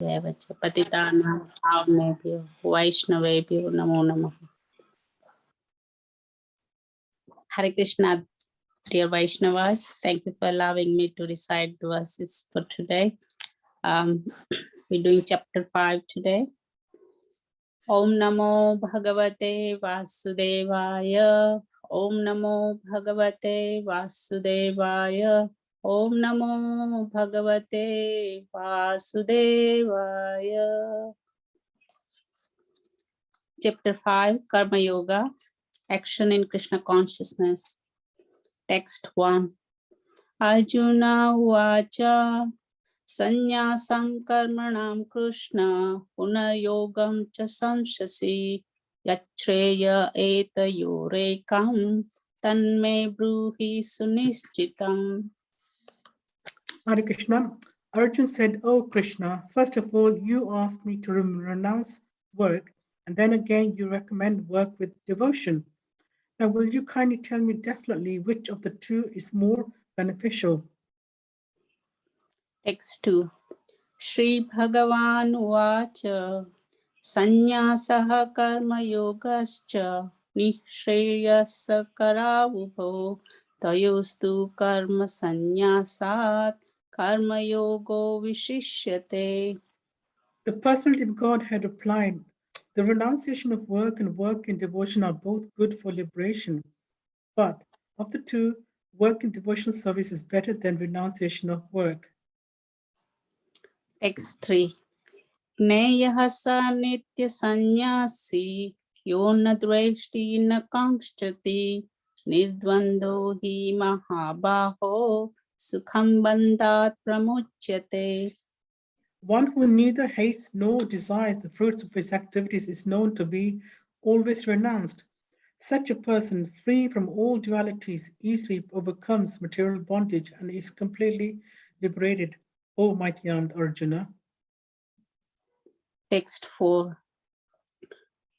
पतितानां पावनेभ्यो वैष्णवेभ्यो नमो नमः. Hare Krishna, dear Vaishnavas. Thank you for allowing me to recite the verses for today. We're doing chapter 5 today. Om Namo Bhagavate Vasudevaya. Om Namo Bhagavate Vasudevaya. Om Namo Bhagavate Vasudevaya. Chapter 5, Karma Yoga, Action in Krishna Consciousness. Text 1. Arjuna Uvacha Sannyasam Karmanam Krishna Punayogam Cha Samshasi Yachreya Etayorekam Tanme Bruhi Sunischitam. Hare Krishna. Arjuna said, "O Krishna, first of all, you ask me to renounce work, and then again you recommend work with devotion. Now, will you kindly tell me definitely which of the two is more beneficial?" Text 2. Shri Bhagavan Uvacha Sannyasah Karma Yogascha Nishreyasa Karavubho Tayostu Karma Sannyasat Karma Yogo Vishishyate. The personality of God had replied, "The renunciation of work and work in devotion are both good for liberation. But of the two, work in devotional service is better than renunciation of work." Text 3. Jneyah sa nitya sannyasi yona dveshti na kankshati nirdvando hi mahabaho sukham bandhat pramuchyate. One who neither hates nor desires the fruits of his activities is known to be always renounced. Such a person, free from all dualities, easily overcomes material bondage and is completely liberated, O mighty Arjuna. Text 4.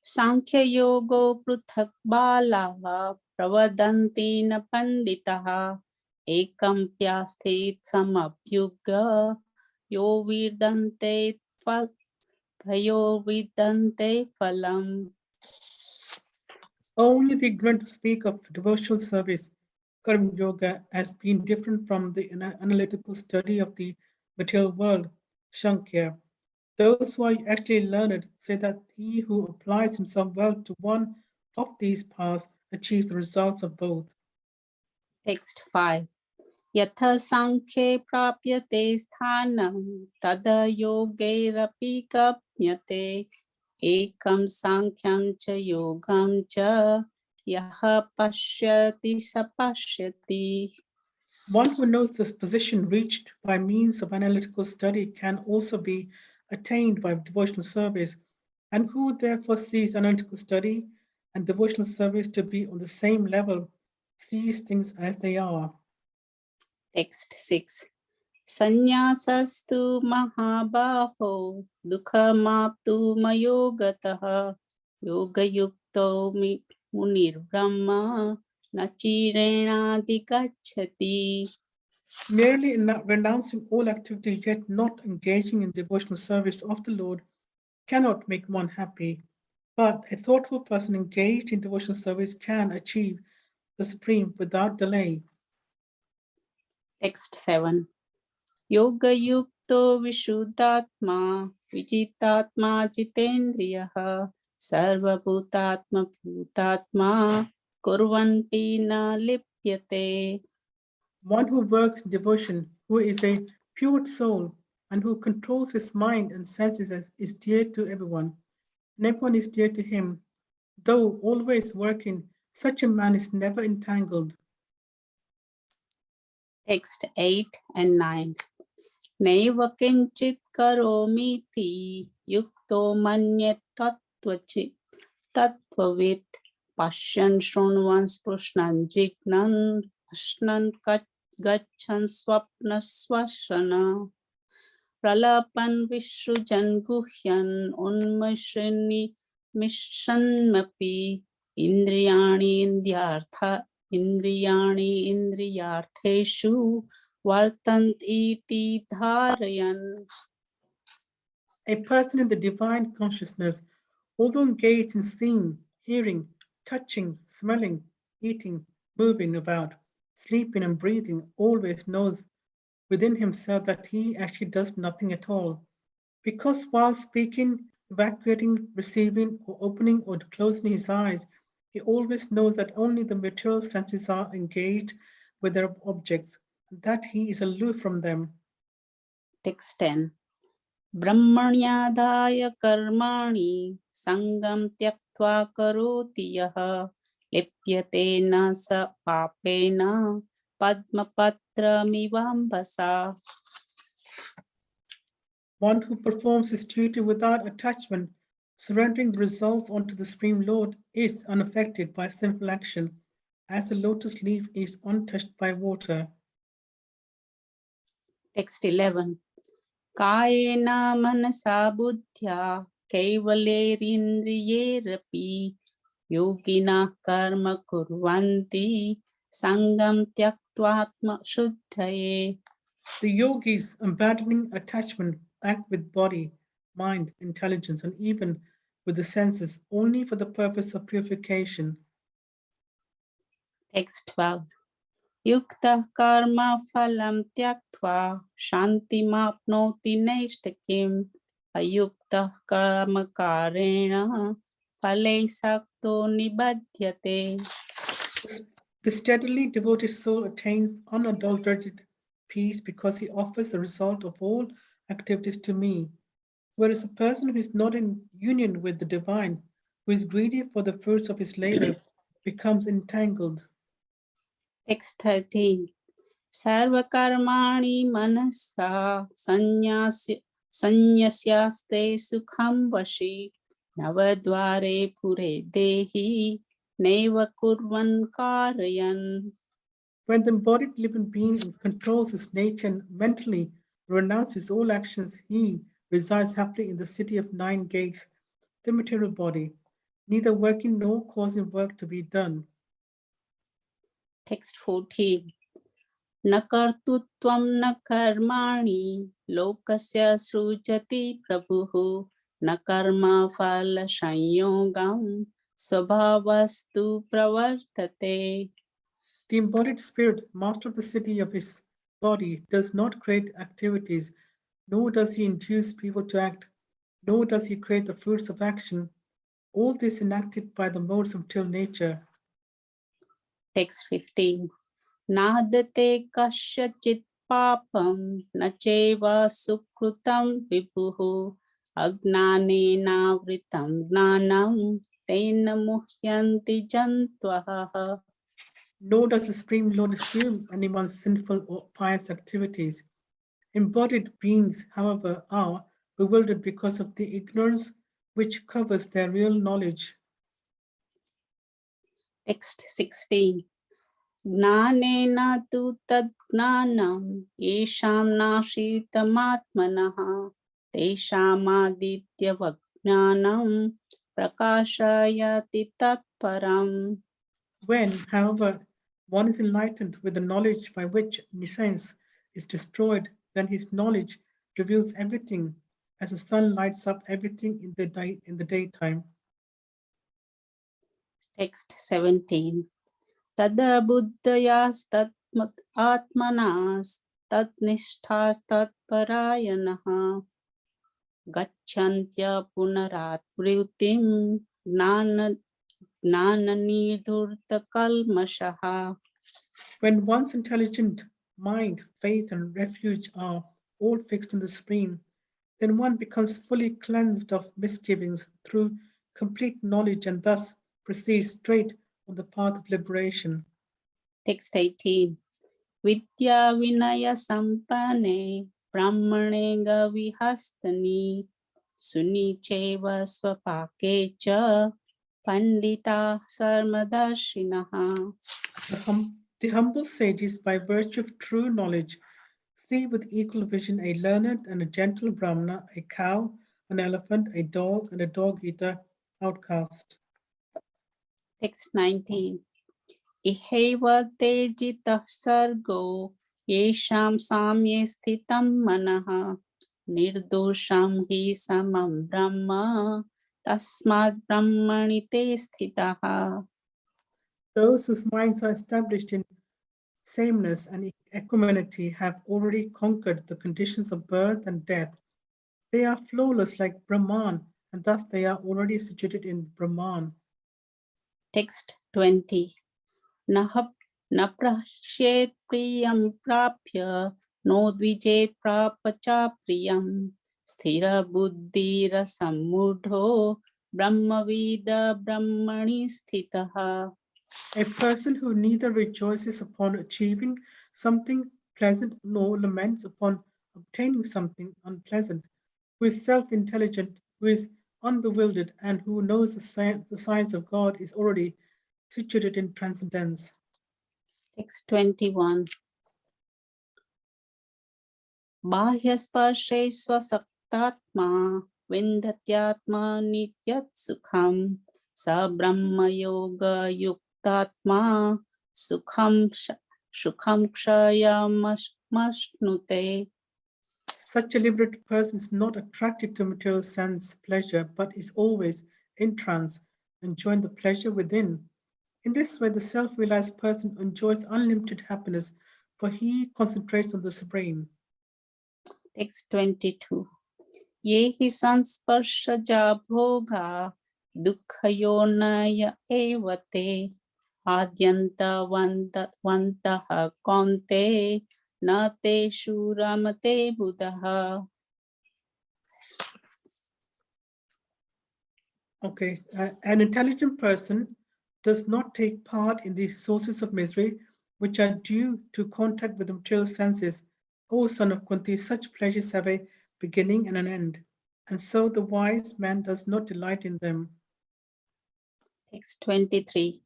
Sankhya Yoga Pruthak Balaha Pravadanti na Panditaha Ekam Pyasthit Samapyuga Yo Vidante Phalam. Only the ignorant speak of devotional service, karma yoga, as being different from the analytical study of the material world, Sankhya. Those who are actually learned say that he who applies himself well to one of these paths achieves the results of both. Text 5. Yatha Sankhya Prapyate Sthanam Tada Yogairapi Kapnyate Ekam Sankhyan Cha Yogam Cha Yaha Pashyati Sapashyati. One who knows this position reached by means of analytical study can also be attained by devotional service, and who therefore sees analytical study and devotional service to be on the same level sees things as they are. Text 6. Sanyasastu mahabaho dukhamaptu mayogataha yoga yukto munir brahma nachirenadikachati. Merely renouncing all activity yet not engaging in devotional service of the Lord cannot make one happy, but a thoughtful person engaged in devotional service can achieve the supreme without delay. Text 7. Yoga yukto vishuddhatma vijitatma jitendriyaha sarva bhutatma bhutatma kurvanpi na lipyate. One who works in devotion, who is a pure soul, and who controls his mind and senses is dear to everyone, and everyone is dear to him. Though always working, such a man is never entangled. Text 8 and 9. Naiva kinchit karomiti yukto manyet tattvavit pashyan shrunvan sprushnan jignan ashnan gachan swapna swashana pralapan vishrujan guhyan unmashrini mishanmapi indriyani indriyartheshu vartant iti dharayan. A person in the divine consciousness, although engaged in seeing, hearing, touching, smelling, eating, moving about, sleeping, and breathing, always knows within himself that he actually does nothing at all. Because while speaking, evacuating, receiving, or opening or closing his eyes, he always knows that only the material senses are engaged with their objects, and that he is aloof from them. Text 10. Brahmanyadaya karmani sangam tyaktva karoti yaha lipyate na sa papena padmapatramivambasa. One who performs his duty without attachment, surrendering the results onto the Supreme Lord, is unaffected by sinful action, as the lotus leaf is untouched by water. Text 11. Kayena manasa buddhya kaivalerindrayerapi yogina karma kurvanti sangam tyaktvatma shuddhaye. The yogis, abandoning attachment, act with body, mind, intelligence, and even with the senses only for the purpose of purification. Text 12. Yukta karma phalam tyaktva shantimapnoti naishtakim ayukta karma karena phalai sakto nibadhyate. The steadily devoted soul attains unadulterated peace because he offers the result of all activities to me, whereas a person who is not in union with the divine, who is greedy for the fruits of his labor, becomes entangled. Text 13. Sarvakarmani manasa sanyasyaste sukham vashi navadvare pure dehi neva kurvan karayan. When the embodied living being controls his nature and mentally renounces all actions, he resides happily in the city of nine gates, the material body, neither working nor causing work to be done. Text 14. न कर्तृत्वं न कर्माणि लोकस्य सृजति प्रभुः न कर्मफलसंयोगं स्वभावस्तु प्रवर्तते. The embodied spirit, master of the city of his body, does not create activities, nor does he induce people to act, nor does he create the fruits of action. All this enacted by the modes of material nature. Text 15. नादते कस्यचित् पापं न चैव सुकृतं विभुः अज्ञानेनावृतं ज्ञानं तेन मुह्यन्ति जन्तवः. Nor does the Supreme Lord assume anyone's sinful or pious activities. Embodied beings, however, are bewildered because of the ignorance which covers their real knowledge. Text 16. ज्ञानेन तु तज्ज्ञानं येषां नाशीतमात्मनः तेषामादित्यवज्ञानं प्रकाशयति तत्परम्. When, however, one is enlightened with the knowledge by which nescience is destroyed, then his knowledge reveals everything as the sun lights up everything in the daytime. Text 17. Tada buddhayastat atmanas tat nishthas tat parayanaha gacchantya punarat vritim gnananidhurta kalmashaha. When one's intelligent mind, faith, and refuge are all fixed in the Supreme, then one becomes fully cleansed of misgivings through complete knowledge and thus proceeds straight on the path of liberation. Text 18. Vidya vinaya sampane brahmane gavihastani sunicheva swapake cha pandita sarmadarshinaha. The humble sages, by virtue of true knowledge, see with equal vision a learned and a gentle Brahmana, a cow, an elephant, a dog, and a dog-eater outcast. Text 19. Iheva tejitah sargo yesham samye sthitam manaha Nirdosham hi samam brahma tasmad brahmani te sthitaha. Those whose minds are established in sameness and equanimity have already conquered the conditions of birth and death. They are flawless like Brahman, and thus they are already situated in Brahman. Text 20. न प्रश्येत् प्रियं प्राप्य no द्विजेत् प्राप च प्रियं स्थिरबुद्धिरसम्मूढो ब्रह्मविद ब्रह्मणि स्थितः. A person who neither rejoices upon achieving something pleasant nor laments upon obtaining something unpleasant, who is self intelligent, who is unbewildered, and who knows the science of God is already situated in transcendence. Text 21. बाह्यस्पर्शे स्वसक्तात्मा विन्दत्यात्मा नित्यत् सुखं स ब्रह्मयोगयुक्तात्मा सुखं क्षयमश्नुते. Such a liberated person is not attracted to material sense pleasure, but is always in trance, enjoying the pleasure within. In this way, the self realized person enjoys unlimited happiness, for he concentrates on the Supreme. Text 22. ये हि संस्पर्शजा भोगा दुःखयोनय एव ते आद्यन्तवन्तः कौन्ते न तेषु रमते बुधः. Okay, an intelligent person does not take part in the sources of misery which are due to contact with the material senses. O son of Kunti, such pleasures have a beginning and an end, and so the wise man does not delight in them. Text 23.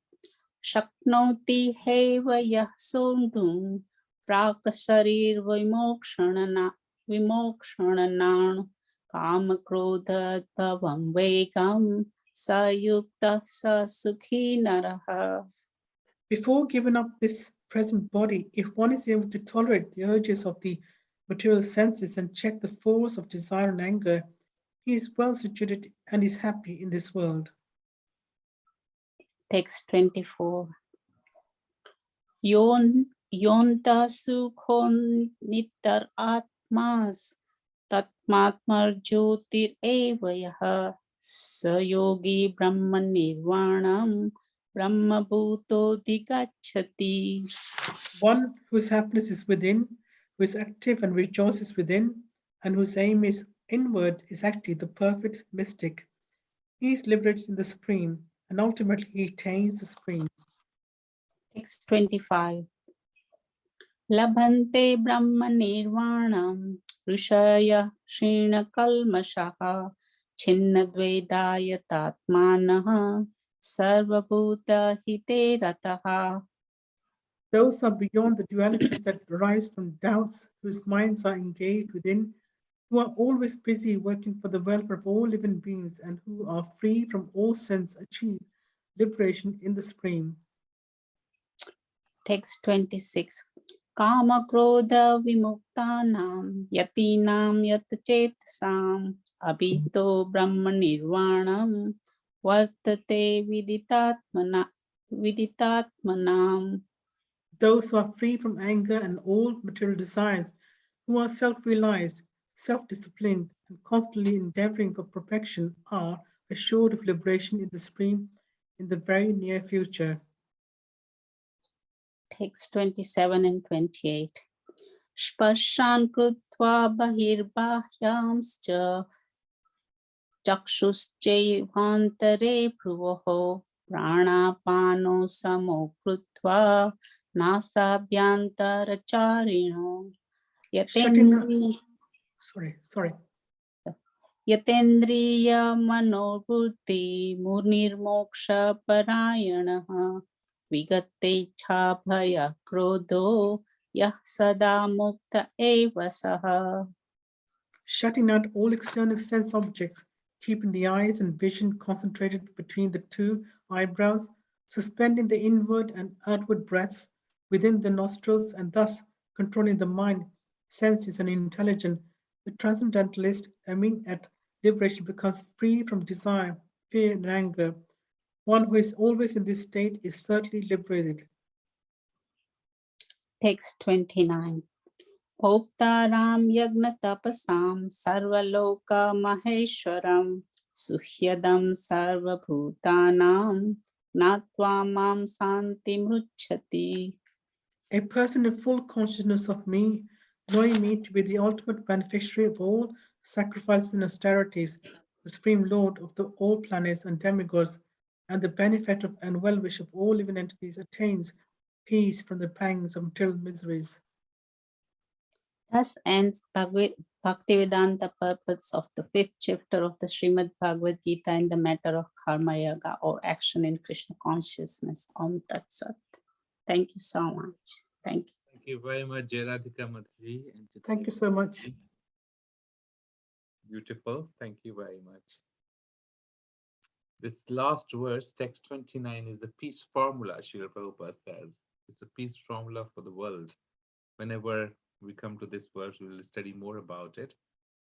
शक्नोति have यः सोढुं प्राक् शरीरविमोक्षणान् कामक्रोधोद्भवं वेगं स युक्तः स सुखी नरः. Before giving up this present body, if one is able to tolerate the urges of the material senses and check the force of desire and anger, he is well situated and is happy in this world. Text 24. Yonta sukhon nitar atmas तत्मात्मर्ज्योतिरेव यः स योगी ब्रह्मनिर्वाणं ब्रह्मभूतोऽधिगच्छति. One whose happiness is within, who is active and rejoices within, and whose aim is inward, is actually the perfect mystic. He is liberated in the Supreme, and ultimately he attains the Supreme. Text 25. लभन्ते ब्रह्मनिर्वाणं ऋषयः क्षीणकल्मषः छिन्नद्वैधायतात्मानः सर्वभूतहिते रतः. Those are beyond the dualities that arise from doubts, whose minds are engaged within, who are always busy working for the welfare of all living beings, and who are free from all sense, achieve liberation in the Supreme. Text 26. Kama krodha vimuktanam yatinam yatchetasam abhito brahma nirvanam vartate viditatmanam. Those who are free from anger and all material desires, who are self realized, self disciplined, and constantly endeavoring for perfection, are assured of liberation in the Supreme in the very near future. Text 27 and 28. Sparshan krutva bahirbahyamscha चक्षुश्चैवान्तरे भ्रुवोः प्राणापानो समो कृत्वा नासाभ्यन्तरचारिणो यतेन्द्रियमनोबुद्धिर्मुनिर्मोक्षपरायणः विगतेच्छाभयक्रोधो यः सदा मुक्त एव सः. Shutting out all external sense objects, keeping the eyes and vision concentrated between the two eyebrows, suspending the inward and outward breaths within the nostrils, and thus controlling the mind, senses, and intelligence. The transcendentalist, aiming at liberation, becomes free from desire, fear, and anger. One who is always in this state is certainly liberated. Text 29. Bhoktaram yagna tapasam sarvaloka maheshwaram suhyadam sarvabhutanam natva mam santi mruchati. A person in full consciousness of me, knowing me to be the ultimate beneficiary of all sacrifices and austerities, the supreme lord of all planets and demigods, and the benefactor and well-wish of all living entities, attains peace from the pangs of material miseries. Thus ends Bhaktivedanta purpose of the fifth chapter of the Srimad Bhagavad Gita in the matter of Karma Yoga or action in Krishna consciousness. Om Tat Sat. Thank you so much. Thank you. Thank you very much, Jayadika Mataji. Thank you so much. Beautiful. Thank you very much. This last verse, text 29, is the peace formula, Srila Prabhupada says. It's the peace formula for the world. Whenever we come to this verse, we will study more about it.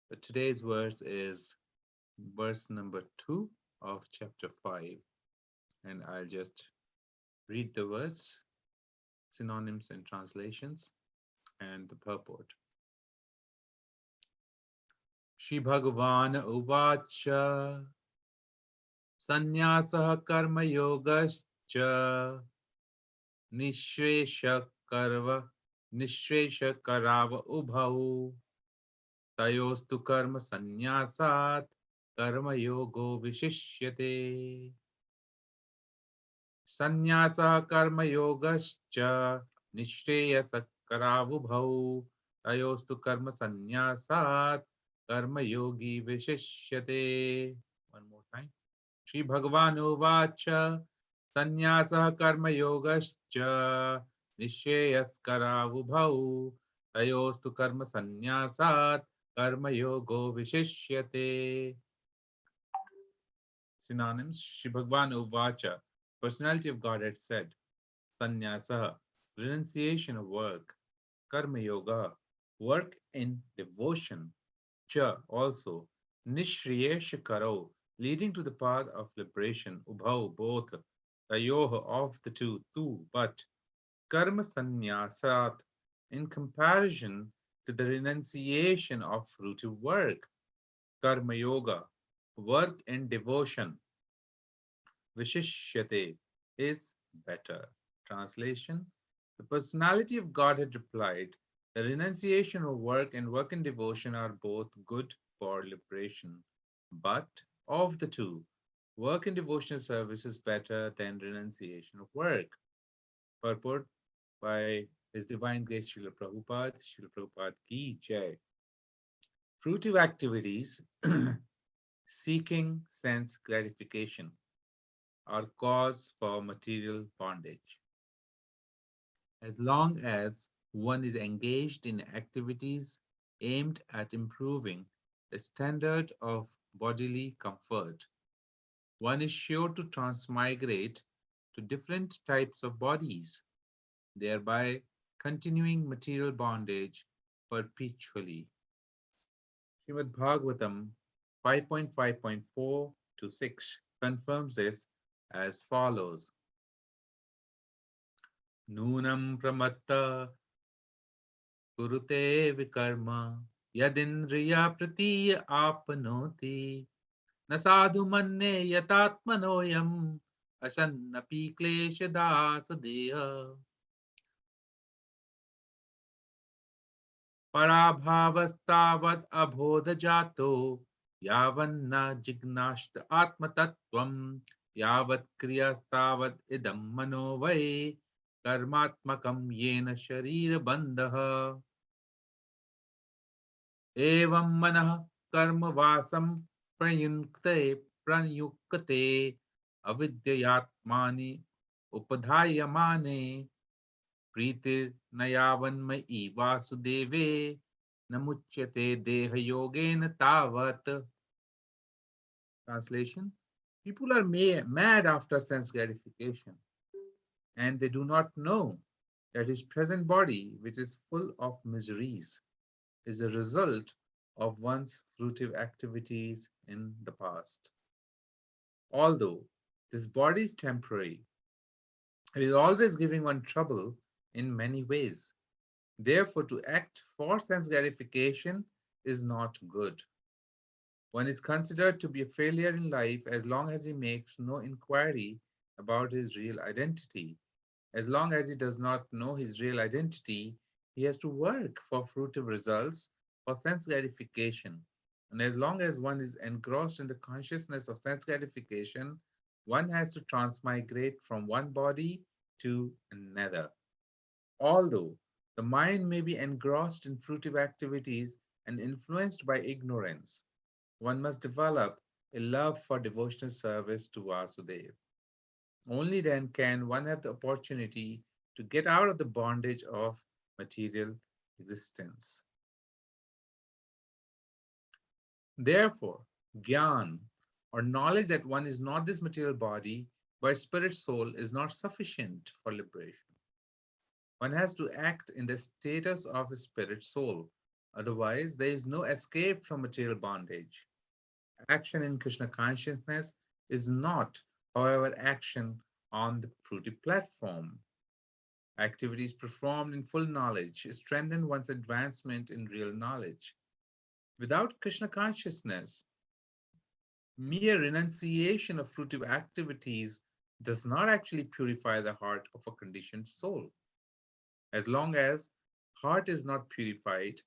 But today's verse is verse number 2 of chapter 5. And I'll just read the verse, synonyms and translations, and the purport. Shri Bhagavan Uvacha Sanyasah Karma Yogascha Nishresha Karava Ubhau Tayostu Karma Sanyasat Karma Yogo Vishishyate Sanyasa Karma Yogascha Nishreyasa Karavubhau Tayostu Karma Sanyasat Karma Yogi Vishishyate. One more time. Shri Bhagavan Uvacha Sanyasah Karma Yogascha Nishyaskaravubhau Tayostu Karma Sanyasat Karma Yogo Vishishyate. Synonyms. Shri Bhagavan Uvacha, Personality of Godhead said, Sannyasa, renunciation of work, Karma Yoga, work in devotion, Cha, also, Nishriyesh Karo, leading to the path of liberation, Ubhau, both, Tayoha, of the two, but, Karma Sannyasat, in comparison to the renunciation of fruitive work, Karma Yoga, work in devotion, Vishishyate, is better. Translation. The personality of Godhead replied, the renunciation of work and work in devotion are both good for liberation. But of the two, work in devotional service is better than renunciation of work. Purport by His Divine Grace Srila Prabhupada, Srila Prabhupada Ki Jai. Fruitive activities seeking sense gratification are cause for material bondage. As long as one is engaged in activities aimed at improving the standard of bodily comfort, one is sure to transmigrate to different types of bodies, thereby continuing material bondage perpetually. Srimad Bhagavatam 5.5.4 to 6 confirms this as follows. Nunam pramatta kurute vikarma yadindriya pratiya apnoti nasadu manne yatatmanoyam asannapi kleshadasadeha parabhavastavat abodhajato yavanna jignashta atmatattvam yavat kriyastavat idam manovai कर्मात्मकं येन शरीरबन्धः एवं मनः कर्मवासं प्रयुक्ते अविद्ययात्मानि उपधायमाने प्रीतिर्न यावन्मयि वासुदेवे न मुच्यते देहयोगेन तावत्. Translation. People are mad after sense gratification, and they do not know that his present body, which is full of miseries, is a result of one's fruitive activities in the past. Although this body is temporary, it is always giving one trouble in many ways. Therefore, to act for sense gratification is not good. One is considered to be a failure in life as long as he makes no inquiry about his real identity. As long as he does not know his real identity, he has to work for fruitive results, for sense gratification. And as long as one is engrossed in the consciousness of sense gratification, one has to transmigrate from one body to another. Although the mind may be engrossed in fruitive activities and influenced by ignorance, one must develop a love for devotional service to Vasudeva. Only then can one have the opportunity to get out of the bondage of material existence. Therefore, Gyan, or knowledge that one is not this material body, but spirit soul, is not sufficient for liberation. One has to act in the status of a spirit soul. Otherwise, there is no escape from material bondage. Action in Krishna consciousness is not, however, action on the fruitive platform. Activities performed in full knowledge strengthen one's advancement in real knowledge. Without Krishna consciousness, mere renunciation of fruitive activities does not actually purify the heart of a conditioned soul. As long as heart is not purified,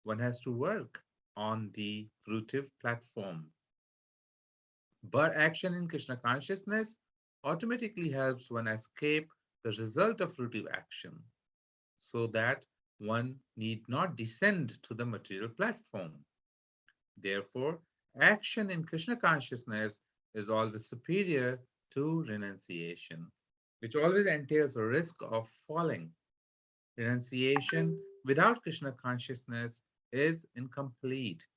one has to work on the fruitive platform. But action in Krishna consciousness automatically helps one escape the result of fruitive action so that one need not descend to the material platform. Therefore, action in Krishna consciousness is always superior to renunciation, which always entails a risk of falling. Renunciation without Krishna consciousness is incomplete,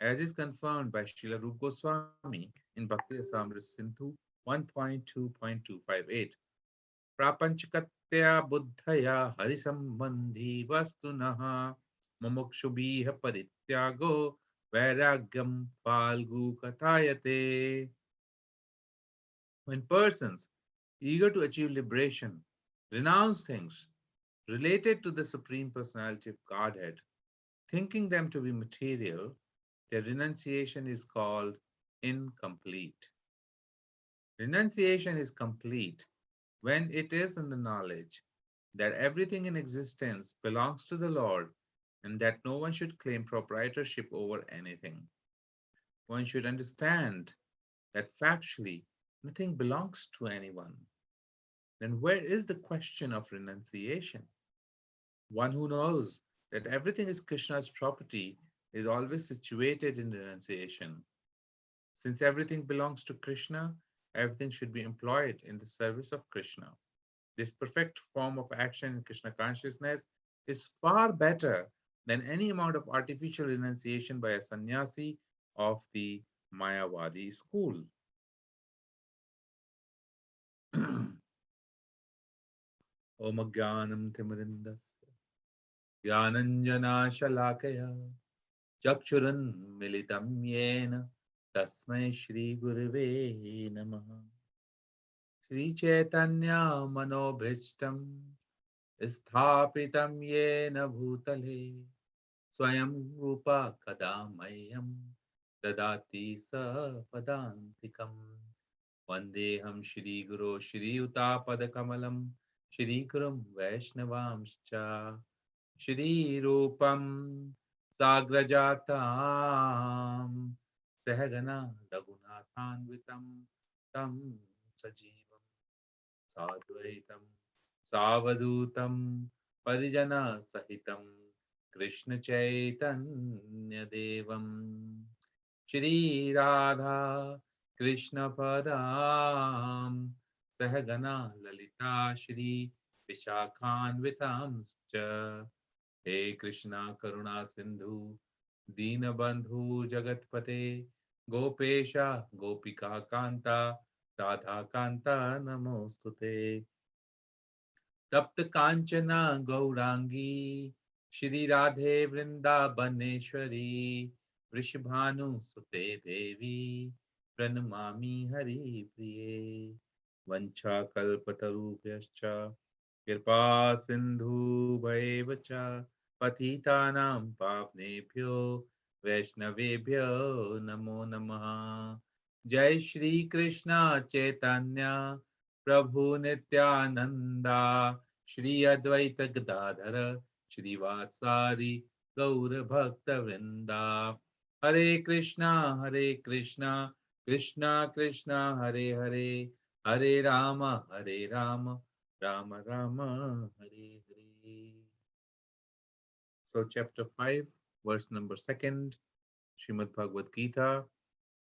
as is confirmed by Srila Rupa Goswami in Bhakti Rasamrita Sindhu 1.2.258. Prapanchakatya buddhaya harisambandhi vastunaha mumukshubhiha parityago vairagyam falgu kathayate. When persons eager to achieve liberation renounce things related to the Supreme Personality of Godhead, thinking them to be material, their renunciation is called incomplete. Renunciation is complete when it is in the knowledge that everything in existence belongs to the Lord and that no one should claim proprietorship over anything. One should understand that factually nothing belongs to anyone. Then where is the question of renunciation? One who knows that everything is Krishna's property is always situated in renunciation. Since everything belongs to Krishna, everything should be employed in the service of Krishna. This perfect form of action in Krishna consciousness is far better than any amount of artificial renunciation by a sannyasi of the Mayavadi school. Om Jnanam Timirindasya Jnananjana चक्षुरुन्मिलितं येन तस्मै श्रीगुरवे नमः श्रीचैतन्यमनोभीष्टं स्थापितं येन भूतले स्वयं रूपा कदा मह्यं ददाति स पदान्तिकम् वन्देऽहं श्रीगुरो श्रीयुतापदकमलं श्रीगुरुं वैष्णवांश्च श्रीरूपं साग्रजातां सहगना रघुनाथान्वितं तं सजीवं साद्वैतं सावधूतं परिजनसहितं कृष्णचैतन्यदेवं श्रीराधा कृष्णपदां सहगना ललिता श्री विशाखान्वितांश्च हे कृष्णा करुणा सिंधु दीनबंधु जगतपते गोपेशा गोपिका कांता राधा कांता नमोस्तुते तप्त Kanchana Gaurangi Shri Radhe Vrindavaneshwari Vrishabhanu Sute Devi Pranamami Hari Priye Vancha Kalpatarubhyascha Kripa Sindhu Bhaivacha Patitanam Pavnebhyo Vaishnavebhyo Namo Namaha Jai Shri Krishna Chaitanya Prabhu Nityananda Shri Advaita Gadadhara Shri Vasari Gaura Bhakta Vrinda Hare Krishna, Krishna Krishna, Hare Hare, Hare Rama, Rama Rama, Hare Hare. So, chapter 5, verse number 2, Srimad Bhagavad Gita.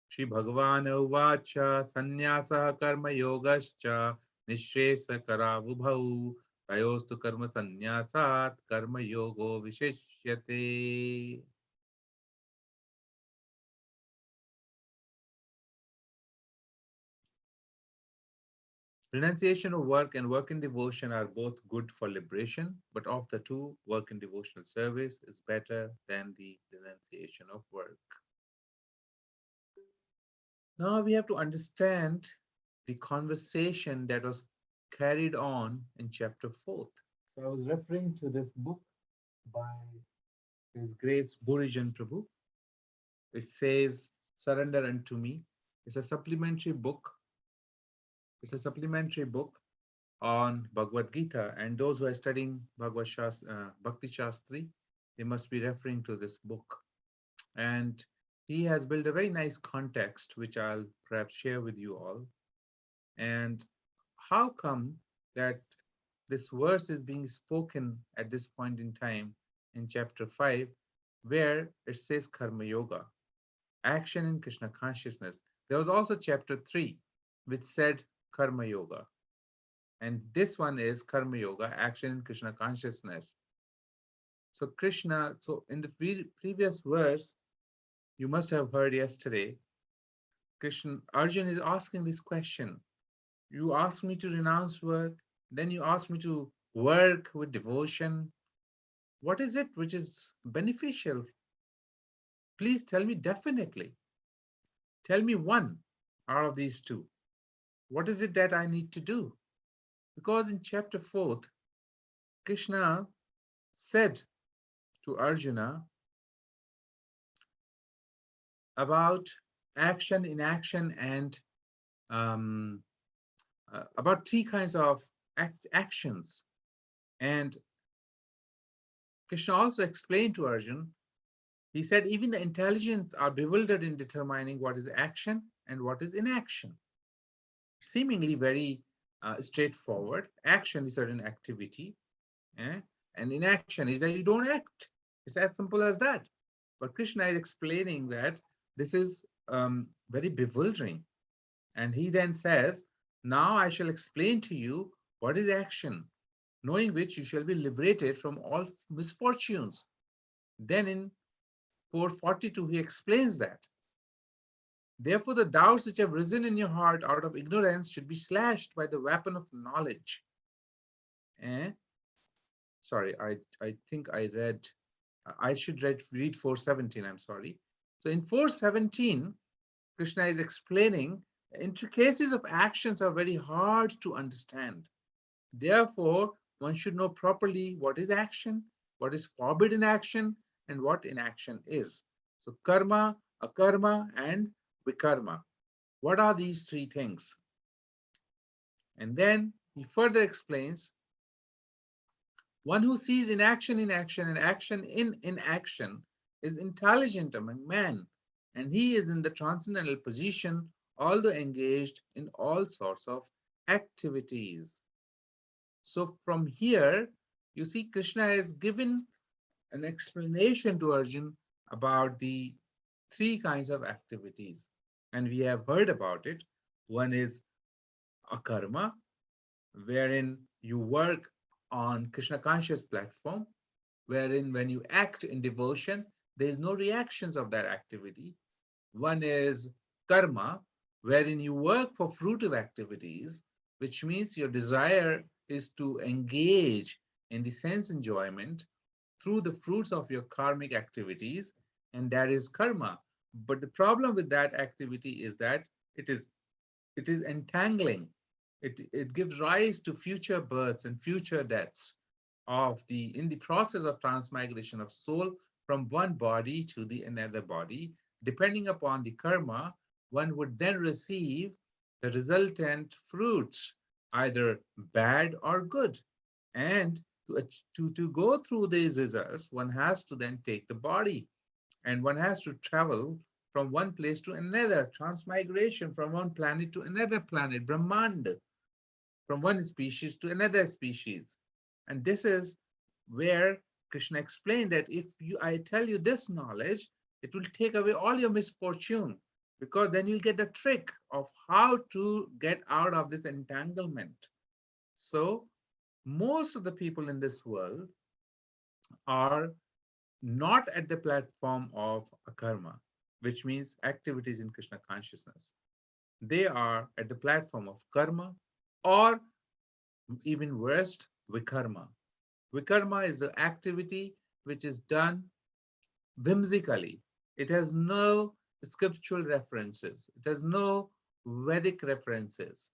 Shri Bhagavan Uvacha Sanyasa Karma Yogascha Nishesa Karavubhau Tayostu Karma Sanyasat Karma Yogo Visheshyate. Renunciation of work and work in devotion are both good for liberation, but of the two, work in devotional service is better than the renunciation of work. Now we have to understand the conversation that was carried on in chapter 4. So I was referring to this book by His Grace Burijan Prabhu. It says, Surrender unto Me. It's a supplementary book. It's a supplementary book on Bhagavad Gita, and those who are studying Bhakti Shastri, they must be referring to this book. And he has built a very nice context, which I'll perhaps share with you all. And how come that this verse is being spoken at this point in time in chapter 5, where it says Karma Yoga, action in Krishna consciousness? There was also chapter 3, which said Karma Yoga. And this one is Karma Yoga, action in Krishna consciousness. So so in the previous verse, you must have heard yesterday, Arjun is asking this question. You ask me to renounce work, then you ask me to work with devotion. What is it which is beneficial? Please tell me definitely. Tell me one out of these two. What is it that I need to do? Because in chapter 4, Krishna said to Arjuna about action, inaction, and about three kinds of actions. And Krishna also explained to Arjuna, he said, even the intelligent are bewildered in determining what is action and what is inaction. Seemingly very straightforward. Action is certain activity, and inaction is that you don't act. It's as simple as that. But Krishna is explaining that this is very bewildering. And he then says, now I shall explain to you what is action, knowing which you shall be liberated from all misfortunes. Then in 442, he explains that. Therefore, the doubts which have risen in your heart out of ignorance should be slashed by the weapon of knowledge. Sorry, I think I should read 417, I'm sorry. So in 417, Krishna is explaining the intricacies of actions are very hard to understand. Therefore, one should know properly what is action, what is forbidden action, and what inaction is. So karma, akarma, and vikarma. What are these three things? And then he further explains, one who sees inaction in action and action in inaction is intelligent among men, and he is in the transcendental position, although engaged in all sorts of activities. So from here, you see Krishna has given an explanation to Arjuna about the three kinds of activities. And we have heard about it. One is akarma, wherein you work on Krishna conscious platform, wherein when you act in devotion, there is no reactions of that activity. One is karma, wherein you work for fruitive activities, which means your desire is to engage in the sense enjoyment through the fruits of your karmic activities. and that is karma. But the problem with that activity is that it is it is entangling. It gives rise to future births and future deaths of the in the process of transmigration of soul from one body to the another body. Depending upon the karma, one would then receive the resultant fruits, either bad or good. And to go through these results, one has to then take the body, and one has to travel from one place to another, transmigration from one planet to another planet, Brahmand, from one species to another species. And this is where Krishna explained that if I tell you this knowledge, it will take away all your misfortune, because then you'll get the trick of how to get out of this entanglement. So most of the people in this world are not at the platform of akarma, which means activities in Krishna consciousness. They are at the platform of karma, or even worst, vikarma. Vikarma is the activity which is done whimsically. It has no scriptural references, it has no Vedic references.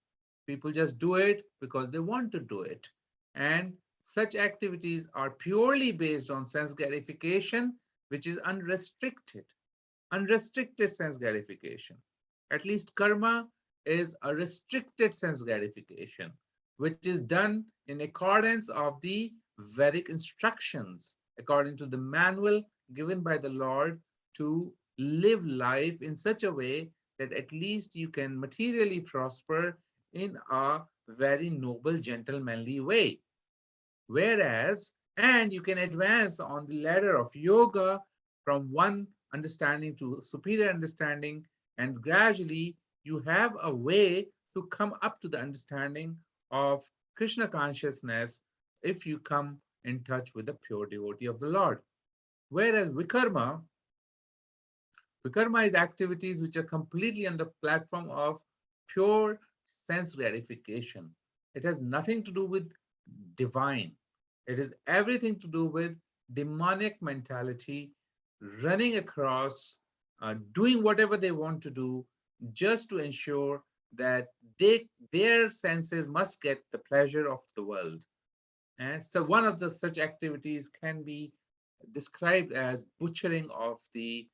People just do it because they want to do it. And such activities are purely based on sense gratification, which is unrestricted. Unrestricted sense gratification. At least karma is a restricted sense gratification, which is done in accordance of the Vedic instructions, according to the manual given by the Lord to live life in such a way that at least you can materially prosper in a very noble, gentlemanly way. Whereas, and you can advance on the ladder of yoga from one understanding to superior understanding, and gradually you have a way to come up to the understanding of Krishna consciousness if you come in touch with the pure devotee of the Lord. Whereas Vikarma is activities which are completely on the platform of pure sense gratification. It has nothing to do with divine. It has everything to do with demonic mentality running across, doing whatever they want to do just to ensure that their senses must get the pleasure of the world. And so one of the such activities can be described as butchering of the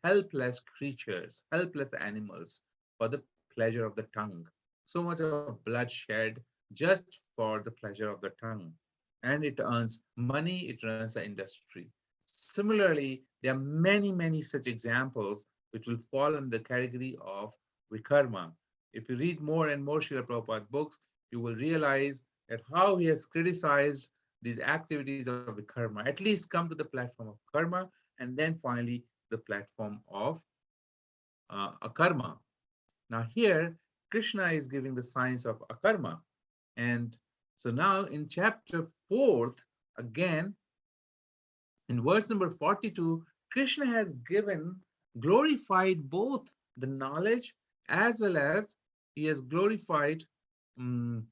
helpless creatures, helpless animals, for the pleasure of the tongue. So much of blood shed just for the pleasure of the tongue. And it earns money, it runs the industry. Similarly, there are many, many such examples which will fall in the category of vikarma. If you read more and more Srila Prabhupada books, you will realize that how he has criticized these activities of vikarma, at least come to the platform of karma, and then finally the platform of akarma. Now here, Krishna is giving the science of akarma. And so now in chapter 4th, again, in verse number 42, Krishna has glorified both the knowledge as well as he has glorified um,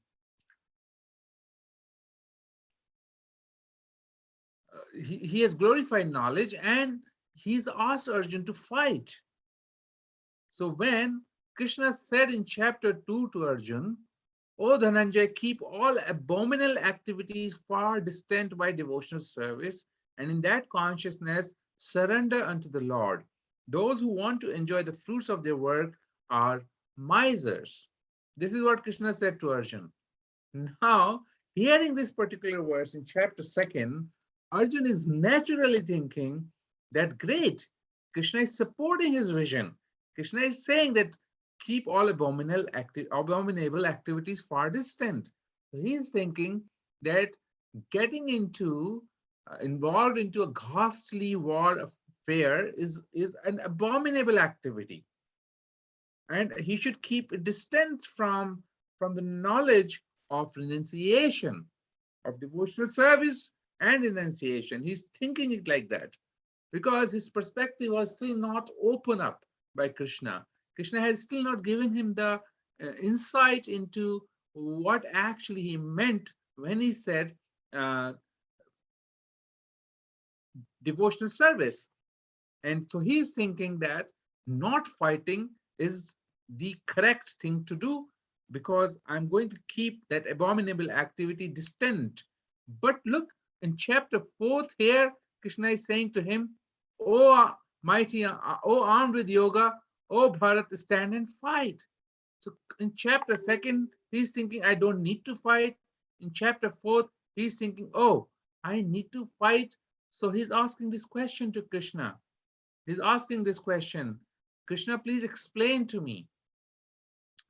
he has glorified knowledge, and he's asked Arjun to fight. So when Krishna said in chapter 2 to Arjun, O Dhananjay, keep all abominable activities far distant by devotional service, and in that consciousness surrender unto the Lord. Those who want to enjoy the fruits of their work are misers. This is what Krishna said to Arjun. Now, hearing this particular verse in chapter 2nd, Arjun is naturally thinking that great, Krishna is supporting his vision. Krishna is saying that keep all abominable activities far distant. So he's thinking that getting involved into a ghastly war affair is an abominable activity, and he should keep a distance from the knowledge of renunciation, of devotional service and renunciation. He's thinking it like that because his perspective was still not open up by Krishna. Krishna has still not given him the insight into what actually he meant when he said, uh, devotional service. And so he's thinking that not fighting is the correct thing to do, because I'm going to keep that abominable activity distant. But look, in chapter 4th here, Krishna is saying to him, "Oh mighty, oh armed with yoga, oh Bharat, stand and fight." So in chapter 2nd, he's thinking, I don't need to fight. In chapter 4th, he's thinking, oh, I need to fight. So he's asking this question to Krishna. He's asking this question, Krishna, please explain to me,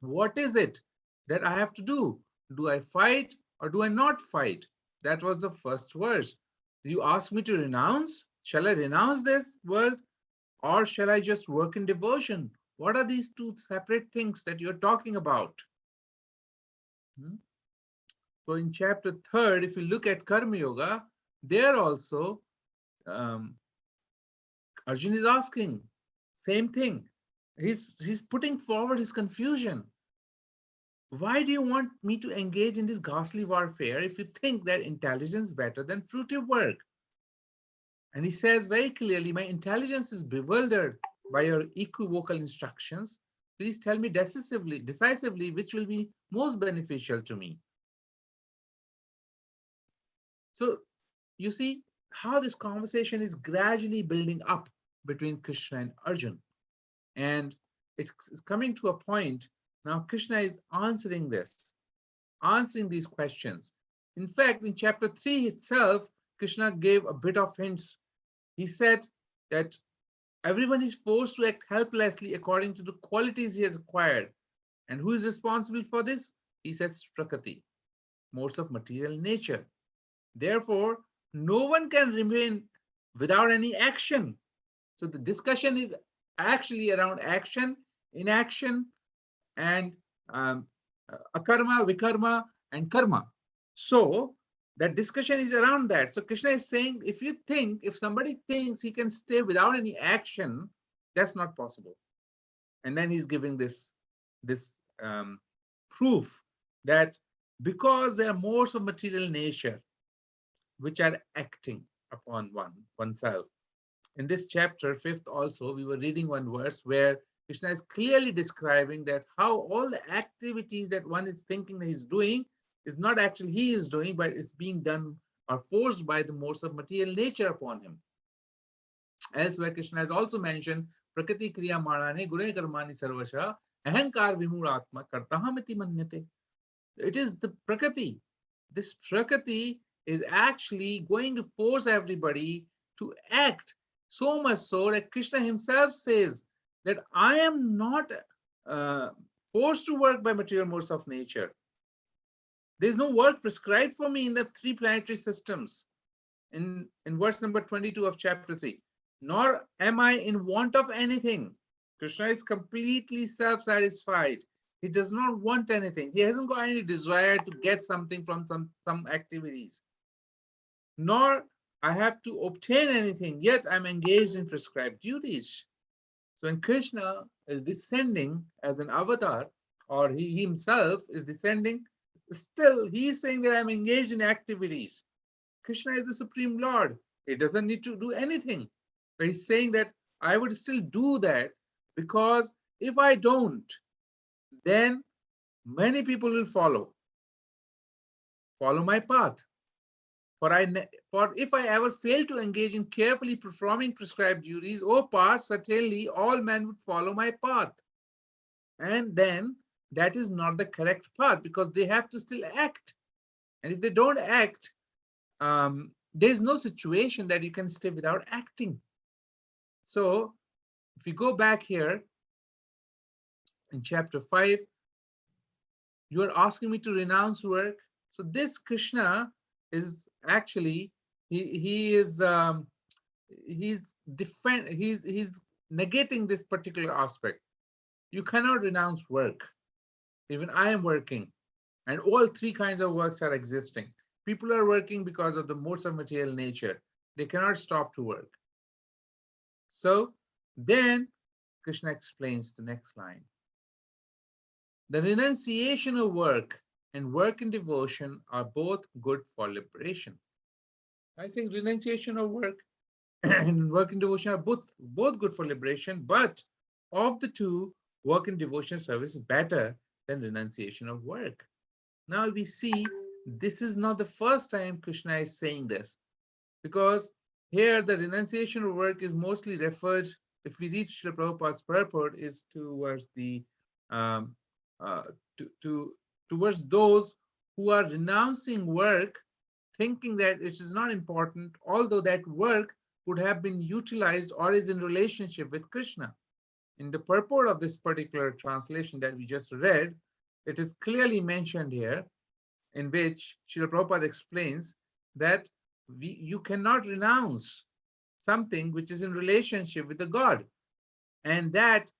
what is it that I have to do? Do I fight or do I not fight? That was the first verse. You ask me to renounce? Shall I renounce this world, or shall I just work in devotion? What are these two separate things that you're talking about? Hmm? So in chapter 3rd, if you look at Karma Yoga, there also um, Arjun is asking same thing. He's putting forward his confusion. Why do you want me to engage in this ghastly warfare if you think that intelligence is better than fruitive work? And he says very clearly, my intelligence is bewildered by your equivocal instructions. Please tell me decisively which will be most beneficial to me. So you see how this conversation is gradually building up between Krishna and Arjun. And it's coming to a point now. Krishna is answering these questions. In fact, in chapter 3 itself, Krishna gave a bit of hints. He said that everyone is forced to act helplessly according to the qualities he has acquired. And who is responsible for this? He says Prakriti, modes of material nature. Therefore, no one can remain without any action. So the discussion is actually around action, inaction, and um, akarma, vikarma, and karma. So that discussion is around that. So Krishna is saying, if somebody thinks he can stay without any action, that's not possible. And then he's giving this proof that because there are modes of material nature which are acting upon oneself. In this chapter, 5th also, we were reading one verse where Krishna is clearly describing that how all the activities that one is thinking that he's doing is not actually he is doing, but it's being done or forced by the modes of material nature upon him. Elsewhere, Krishna has also mentioned Prakriti Kriya Marane Gure Karmani Sarvasha Ahankar Vimuratma Kartahamiti Manyate. It is the Prakriti. This Prakriti is actually going to force everybody to act, so much so that Krishna himself says that I am not uh, forced to work by material modes of nature. There's no work prescribed for me in the three planetary systems. In verse number 22 of chapter 3, nor am I in want of anything. Krishna is completely self-satisfied. He does not want anything. He hasn't got any desire to get something from some activities. Nor I have to obtain anything, yet I'm engaged in prescribed duties. So when Krishna is descending as an avatar, or he himself is descending, still he is saying that I'm engaged in activities. Krishna is the Supreme Lord. He doesn't need to do anything. But he's saying that I would still do that because if I don't, then many people will follow my path. For if I ever fail to engage in carefully performing prescribed duties, oh path, certainly all men would follow my path. And then that is not the correct path because they have to still act. And if they don't act, there's no situation that you can stay without acting. So if you go back here in chapter 5, you are asking me to renounce work. So this Krishna is actually he's negating this particular aspect. You cannot renounce work. Even I am working, and all three kinds of works are existing. People are working because of the modes of material nature. They cannot stop to work. So then Krishna explains the next line. The renunciation of work and work in devotion are both good for liberation. I think renunciation of work and work and devotion are both good for liberation, but of the two, work and devotion service is better than renunciation of work. Now we see this is not the first time Krishna is saying this, because here the renunciation of work is mostly referred, if we read Srila Prabhupada's purport, is towards the um, uh, towards those who are renouncing work, thinking that it is not important, although that work could have been utilized or is in relationship with Krishna. In the purport of this particular translation that we just read, it is clearly mentioned here, in which Srila Prabhupada explains that you cannot renounce something which is in relationship with the God. And that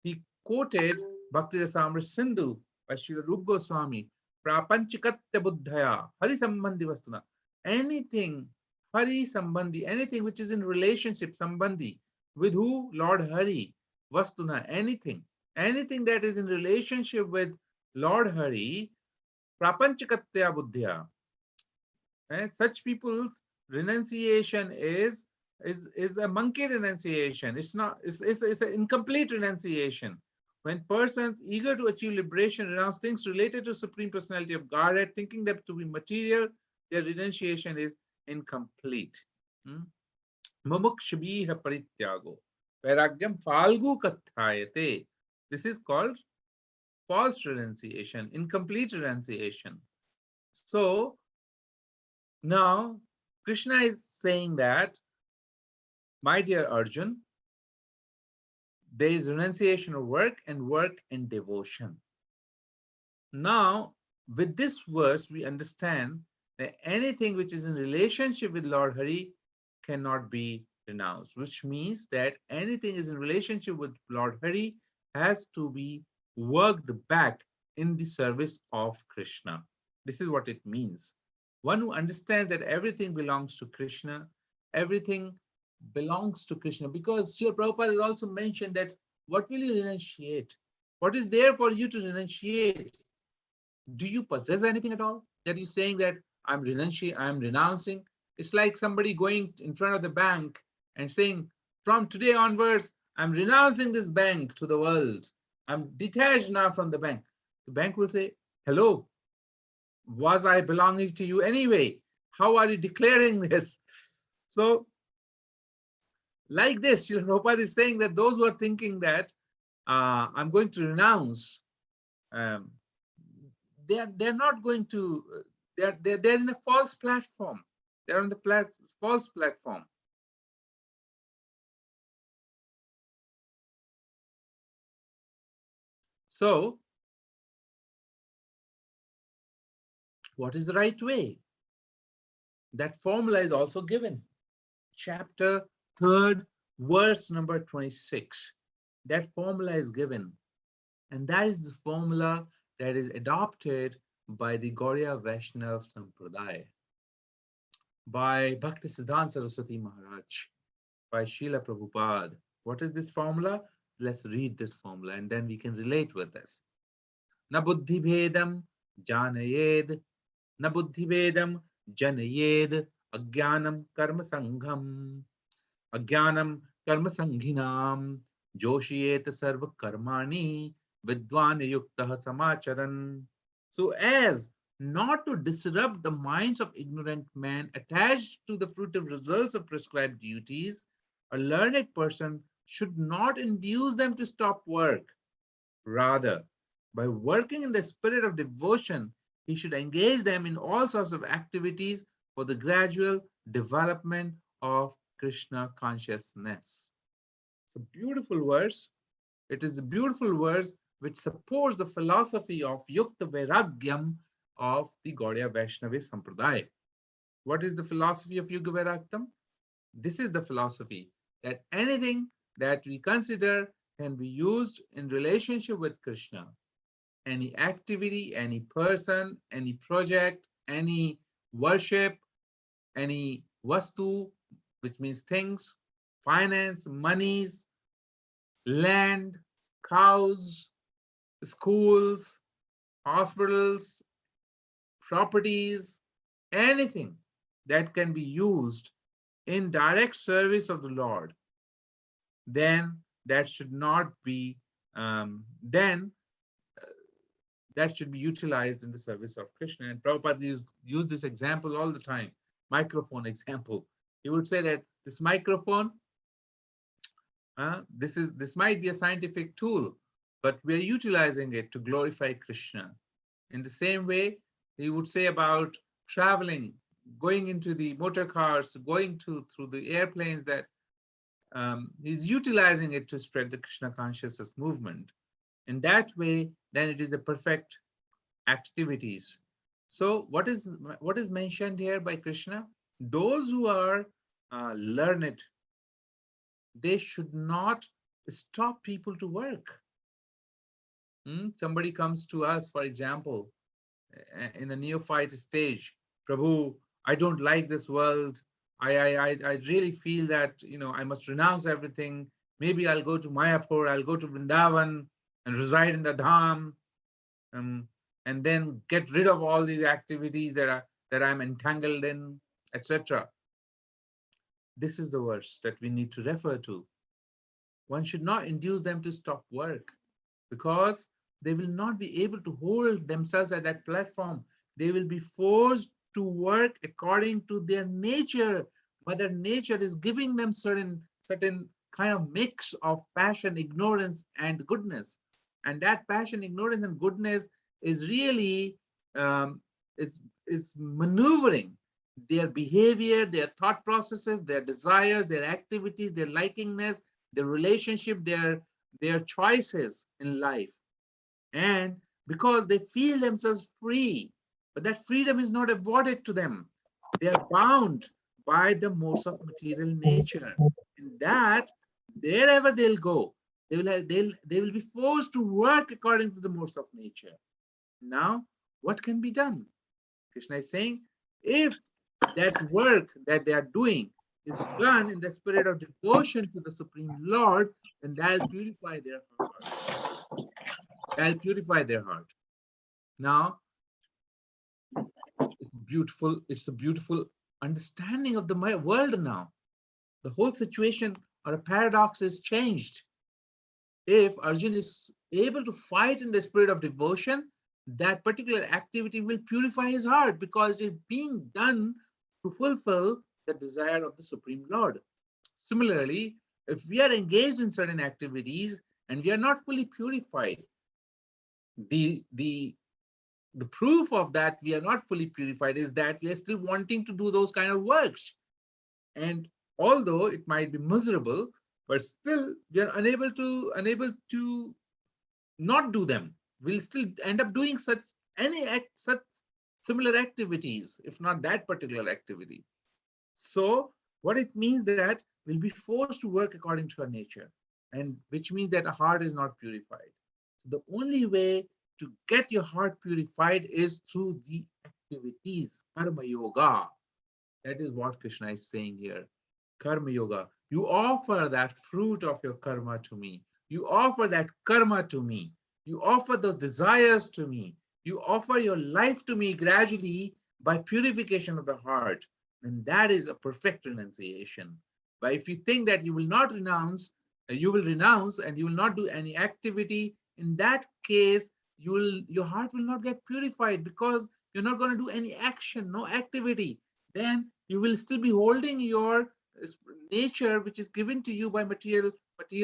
he quoted Bhakti Rasamrita Sindhu by Srila Rupa Goswami, Prapanchikatya Buddhaya, Hari Sambandhi Vastuna. Anything, Hari Sambandhi, anything which is in relationship, Sambandhi, with who? Lord Hari, Vastuna, anything. Anything that is in relationship with Lord Hari, Prapanchikatya Buddhya. Such people's renunciation is a monkey renunciation. It's not. It's an incomplete renunciation. When persons eager to achieve liberation renounce things related to Supreme Personality of Godhead, thinking them to be material, their renunciation is incomplete. Mumukshabhiha parityago vairagyam falgu kathayate. This is called false renunciation, incomplete renunciation. So now Krishna is saying that, my dear Arjun, there is renunciation of work and work and devotion. Now, with this verse, we understand that anything which is in relationship with Lord Hari cannot be renounced, which means that anything is in relationship with Lord Hari has to be worked back in the service of Krishna. This is what it means. One who understands that everything belongs to Krishna, everything belongs to Krishna, because Srila Prabhupada has also mentioned that what will you renunciate? What is there for you to renunciate? Do you possess anything at all? That is saying that I'm renouncing. It's like somebody going in front of the bank and saying, from today onwards, I'm renouncing this bank to the world. I'm detached now from the bank. The bank will say, hello, was I belonging to you anyway? How are you declaring this? So, like this, Srila Prabhupada is saying that those who are thinking that I'm going to renounce, um, they're not going to, they're in a false platform. They're on the false platform. So, what is the right way? That formula is also given. Chapter 3rd, verse number 26. That formula is given. And that is the formula that is adopted by the Gaudiya Vaishnava Sampradaya, by Bhakti Siddhanta Saraswati Maharaj, by Srila Prabhupada. What is this formula? Let's read this formula and then we can relate with this. Na buddhi bhedam janayed, na buddhi bhedam janayed, ajnanam karma sangham, ajnanam karma sanghinam, joshiyet sarva karmani, vidwan yuktah samacharan. So as not to disrupt the minds of ignorant men attached to the fruitive results of prescribed duties, a learned person should not induce them to stop work. Rather, by working in the spirit of devotion, he should engage them in all sorts of activities for the gradual development of Krishna consciousness. It's a beautiful verse. It is a beautiful verse which supports the philosophy of Yukta Vairagyam of the Gaudiya Vaishnava Sampradaya. What is the philosophy of Yuga Vairagyam? This is the philosophy that anything that we consider can be used in relationship with Krishna. Any activity, any person, any project, any worship, any vastu, which means things, finance, monies, land, cows, schools, hospitals, properties, anything that can be used in direct service of the Lord, then that should not be, then that should be utilized in the service of Krishna. And Prabhupada used this example all the time, microphone example. He would say that this microphone, this might be a scientific tool, but we're utilizing it to glorify Krishna. In the same way, he would say about traveling, going into the motor cars, going through the airplanes, that he's utilizing it to spread the Krishna consciousness movement. In that way, then it is a perfect activities. So what is mentioned here by Krishna? Those who are learned, they should not stop people to work. Somebody comes to us, for example, in a neophyte stage. Prabhu, I don't like this world. I really feel that, I must renounce everything. Maybe I'll go to Mayapur, I'll go to Vrindavan and reside in the Dham, and then get rid of all these activities that I'm entangled in, etc. This is the verse that we need to refer to. One should not induce them to stop work, because they will not be able to hold themselves at that platform. They will be forced to work according to their nature. Mother Nature is giving them certain kind of mix of passion, ignorance, and goodness. And that passion, ignorance, and goodness is really is maneuvering their behavior, their thought processes, their desires, their activities, their likingness, their relationship, their choices in life. And because they feel themselves free, but that freedom is not afforded to them. They are bound by the modes of material nature. In that, wherever they'll go, they will be forced to work according to the modes of nature. Now, what can be done? Krishna is saying, if that work that they are doing is done in the spirit of devotion to the Supreme Lord, then that'll purify their heart. That'll purify their heart. Now, it's a beautiful understanding of the world now. The whole situation or a paradox is changed. If Arjun is able to fight in the spirit of devotion, that particular activity will purify his heart, because it is being done to fulfill the desire of the Supreme Lord. Similarly, if we are engaged in certain activities and we are not fully purified, the proof of that we are not fully purified is that we are still wanting to do those kind of works. And although it might be miserable, but still we are unable to not do them. We'll still end up doing such similar activities, if not that particular activity. So what it means that we'll be forced to work according to our nature, and which means that our heart is not purified. The only way to get your heart purified is through the activities, karma yoga. That is what Krishna is saying here. Karma yoga. You offer that fruit of your karma to me. You offer that karma to me. You offer those desires to me. You offer your life to me gradually by purification of the heart. And that is a perfect renunciation. But if you think that you will not renounce, you will renounce and you will not do any activity, in that case, your heart will not get purified, because you're not going to do any action, no activity. Then you will still be holding your nature, which is given to you by material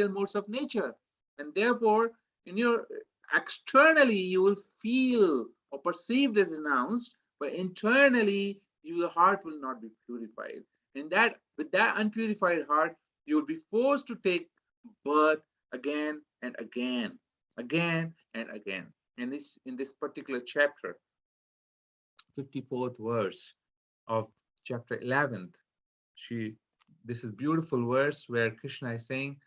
modes of nature. And therefore, in your externally, you will feel or perceived as renounced, but internally, your heart will not be purified. And that, with that unpurified heart, you will be forced to take birth again and again, again and again. And in this particular chapter, 54th verse of chapter 11th, this is beautiful verse where Krishna is saying,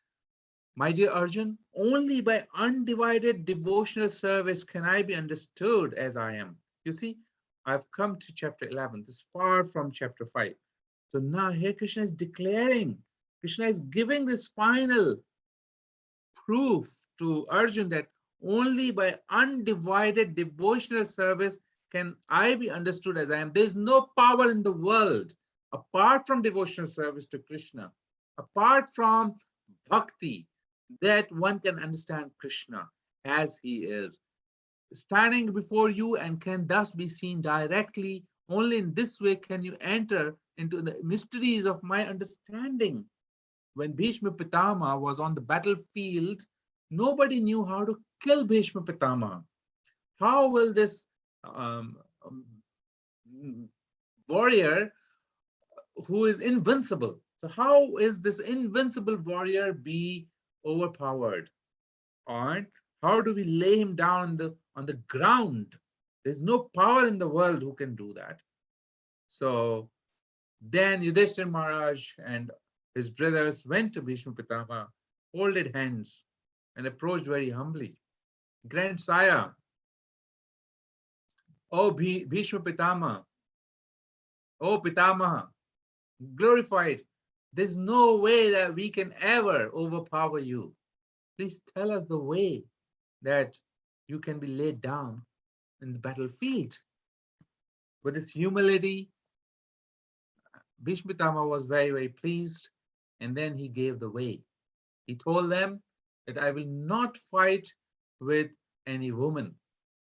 my dear Arjun, only by undivided devotional service can I be understood as I am. You see, I've come to chapter 11. This is far from chapter 5. So now here Krishna is declaring, Krishna is giving this final proof to Arjun that only by undivided devotional service can I be understood as I am. There's no power in the world apart from devotional service to Krishna, apart from bhakti, that one can understand Krishna as he is, standing before you and can thus be seen directly. Only in this way can you enter into the mysteries of my understanding. When Bhishma Pitama was on the battlefield, nobody knew how to kill Bhishma Pitama. How will this um, um, warrior who is invincible? So how is this invincible warrior be overpowered? And how do we lay him down on the ground? There's no power in the world who can do that. So then Yudhishthir Maharaj and his brothers went to Bhishma Pitama, folded hands, and approached very humbly. Grandsire, O Bhishma Pitama, O Pitamaha, glorified, there's no way that we can ever overpower you. Please tell us the way that you can be laid down in the battlefield. With his humility, Bhishma Pitama was very, very pleased, and then he gave the way. He told them that I will not fight with any woman.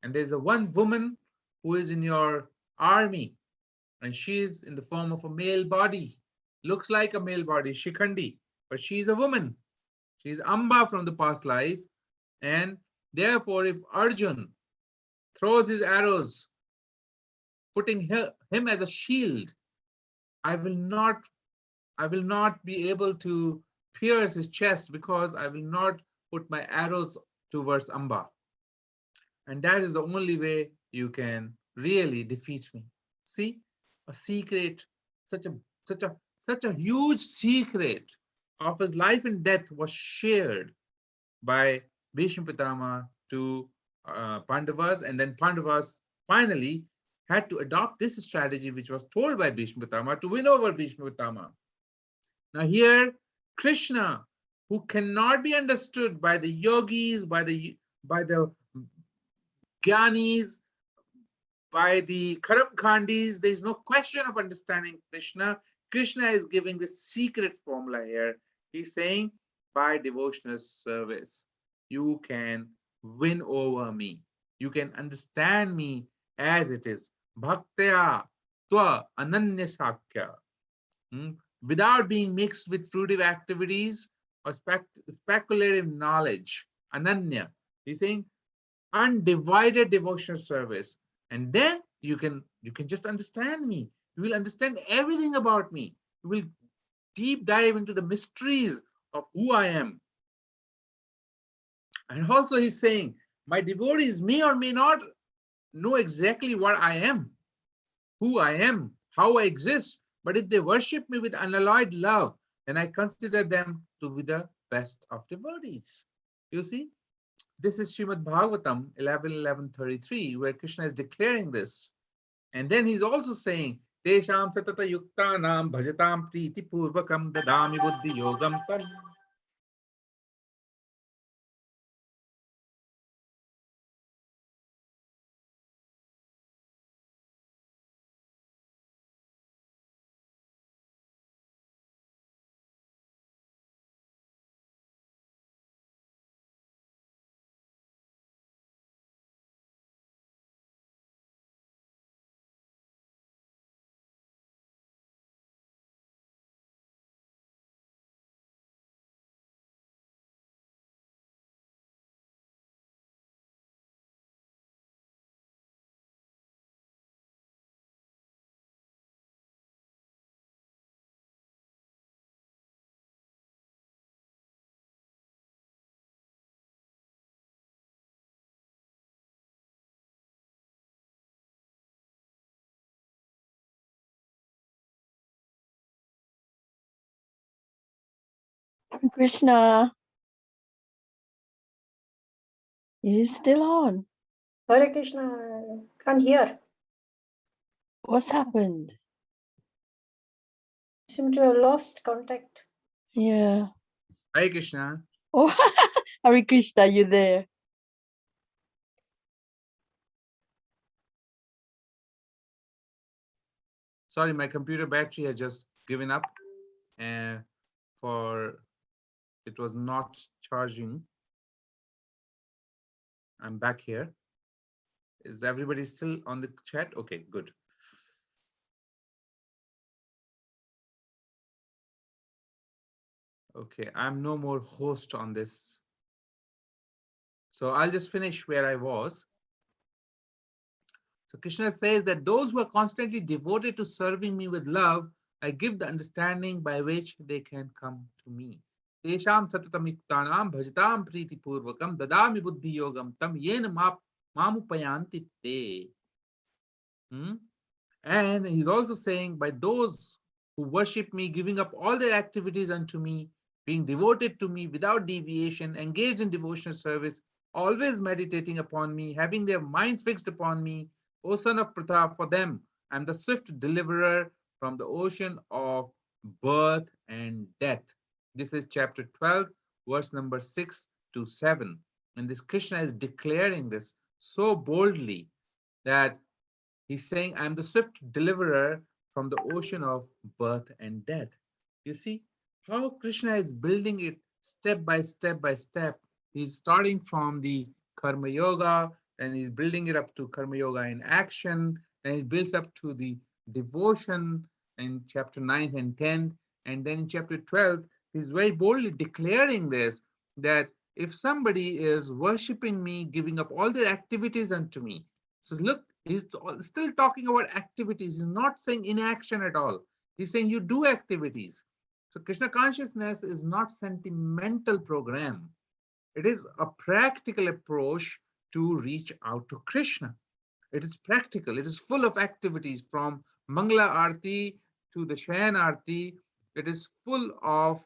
And there's a one woman who is in your army, and she is in the form of a male body. Looks like a male body, Shikhandi, but she's a woman. She's Amba from the past life. And therefore, if Arjun throws his arrows, putting him as a shield, I will not be able to pierce his chest because I will not put my arrows towards Amba. And that is the only way you can really defeat me. See, a secret, such a huge secret of his life and death was shared by Bhishma Pitama to Pandavas, and then Pandavas finally had to adopt this strategy which was told by Bhishma Pitama to win over Bhishma Pitama. Now here, Krishna, who cannot be understood by the yogis, by the Gyanis, by the Karamkhandis, there is no question of understanding Krishna. Krishna is giving the secret formula here. He's saying, by devotional service, you can win over me. You can understand me as it is. Bhaktya tva ananya sakya. Without being mixed with fruitive activities or speculative knowledge. Ananya. He's saying undivided devotional service. And then you can just understand me. You will understand everything about me. You will deep dive into the mysteries of who I am. And also he's saying, my devotees may or may not know exactly what I am, who I am, how I exist. But if they worship me with unalloyed love, then I consider them to be the best of devotees. You see, this is Srimad Bhagavatam 11.11.33, where Krishna is declaring this. And then he's also saying, Tesham satata yuktanam bhajatam priti purvakam dadami buddhi yogam tam. Krishna. Is it still on? Hare Krishna, can't hear. What's happened? Seem to have lost contact. Yeah. Hare Krishna. Oh, Hare Krishna, you there? Sorry, my computer battery has just given up and it was not charging. I'm back here. Is everybody still on the chat? Okay, good. Okay, I'm no more host on this. So I'll just finish where I was. So Krishna says that those who are constantly devoted to serving me with love, I give the understanding by which they can come to me. Tesham satatamiktanam bhajatam priti purvakam dadami buddhi yogam tam yena mamupayanti te. And he's also saying, by those who worship me, giving up all their activities unto me, being devoted to me without deviation, engaged in devotional service, always meditating upon me, having their minds fixed upon me, O son of Pratap, for them, I'm the swift deliverer from the ocean of birth and death. This is chapter 12, verse number 6 to 7. And this Krishna is declaring this so boldly that he's saying, I'm the swift deliverer from the ocean of birth and death. You see how Krishna is building it step by step by step. He's starting from the Karma Yoga, and he's building it up to Karma Yoga in action, and he builds up to the devotion in chapter 9 and 10. And then in chapter 12, he's very boldly declaring this, that if somebody is worshiping me, giving up all their activities unto me. So look, he's still talking about activities. He's not saying inaction at all. He's saying you do activities. So Krishna consciousness is not sentimental program. It is a practical approach to reach out to Krishna. It is practical. It is full of activities from Mangala Arti to the Shayan Arti. It is full of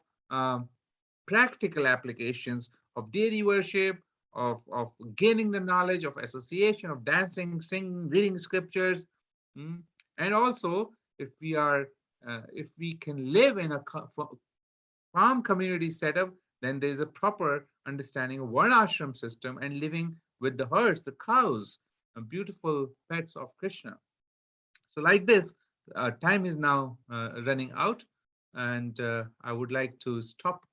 practical applications of deity worship, of gaining the knowledge, of association, of dancing, singing, reading scriptures. And also, if we can live in a farm community setup, then there is a proper understanding of one ashram system and living with the herds, the cows, beautiful pets of Krishna. So like this, time is now running out, and I would like to stop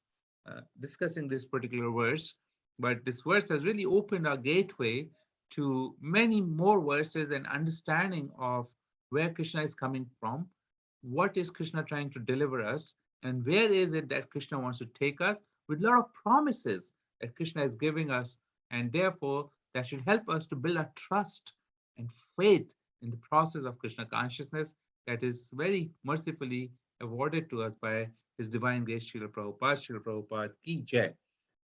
discussing this particular verse, but this verse has really opened our gateway to many more verses and understanding of where Krishna is coming from, what is Krishna trying to deliver us, and where is it that Krishna wants to take us, with a lot of promises that Krishna is giving us, and therefore that should help us to build our trust and faith in the process of Krishna consciousness that is very mercifully awarded to us by His Divine Grace, Srila Prabhupada Ki Jai.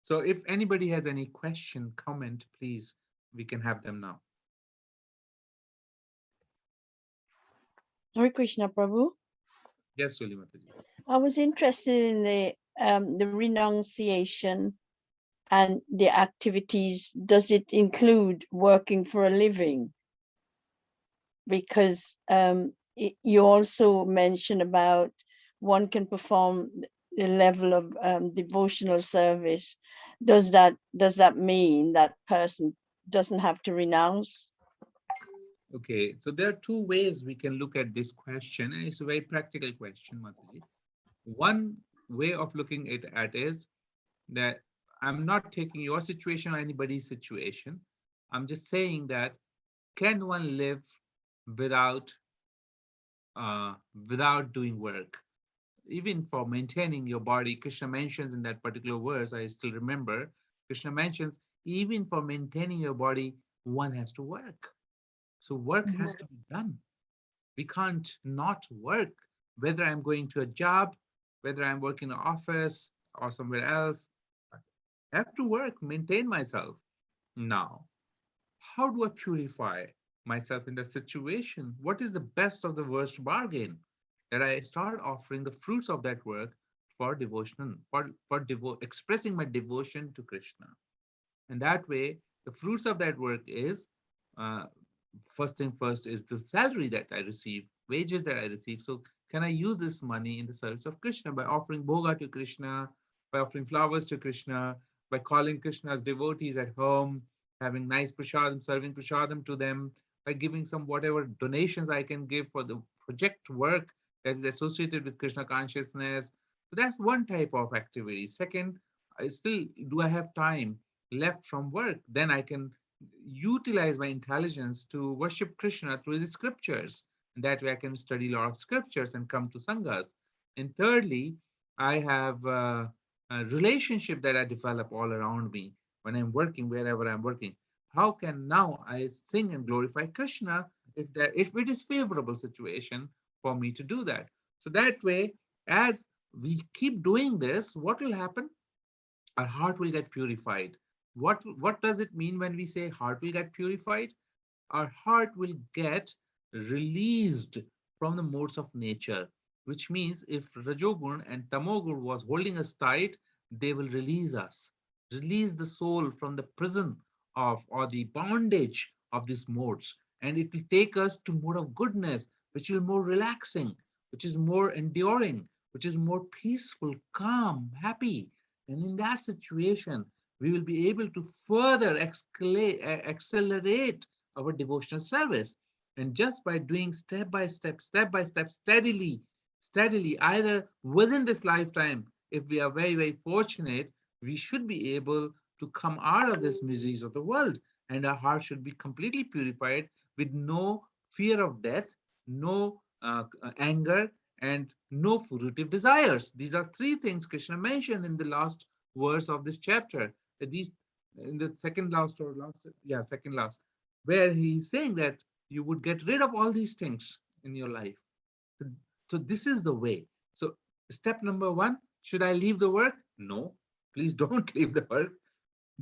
So if anybody has any question, comment, please, we can have them now. Hare Krishna, Prabhu. Yes, Suli Mataji. I was interested in the renunciation and the activities. Does it include working for a living? Because you also mentioned about one can perform the level of devotional service. Does that mean that person doesn't have to renounce? Okay, so there are two ways we can look at this question, and it's a very practical question, Mataji. One way of looking at is that I'm not taking your situation or anybody's situation. I'm just saying that can one live without without doing work? Even for maintaining your body, Krishna mentions in that particular verse, I still remember, Krishna mentions even for maintaining your body, one has to work. So work has to be done. We can't not work, whether I'm going to a job, whether I'm working in an office or somewhere else. I have to work, maintain myself. Now, how do I purify myself in that situation? What is the best of the worst bargain? That I start offering the fruits of that work for devotion, for expressing my devotion to Krishna. And that way, the fruits of that work is uh, first thing first is the salary that I receive, wages that I receive. So can I use this money in the service of Krishna by offering bhoga to Krishna, by offering flowers to Krishna, by calling Krishna's devotees at home, having nice prasadam, serving prasadam to them, by giving some whatever donations I can give for the project work that is associated with Krishna consciousness. So that's one type of activity. Second, I still do I have time left from work? Then I can utilize my intelligence to worship Krishna through his scriptures. And that way I can study a lot of scriptures and come to sanghas. And thirdly, I have a relationship that I develop all around me when I'm working, wherever I'm working. How can now I sing and glorify Krishna if it is favorable situation for me to do that? So that way, as we keep doing this, what will happen? Our heart will get purified. What does it mean when we say heart will get purified? Our heart will get released from the modes of nature, which means if Rajogun and Tamogun was holding us tight, they will release us, release the soul from the prison of or the bondage of these modes. And it will take us to mode of goodness, which is more relaxing, which is more enduring, which is more peaceful, calm, happy. And in that situation, we will be able to further accelerate our devotional service. And just by doing step by step, steadily, either within this lifetime, if we are very, very fortunate, we should be able to come out of this miseries of the world. And our heart should be completely purified with no fear of death, no anger, and no fruitive desires. These are three things Krishna mentioned in the last verse of this chapter. These in the second last or last, yeah, second last, where he's saying that you would get rid of all these things in your life. So, so this is the way. So step number one, should I leave the work? No, please don't leave the work.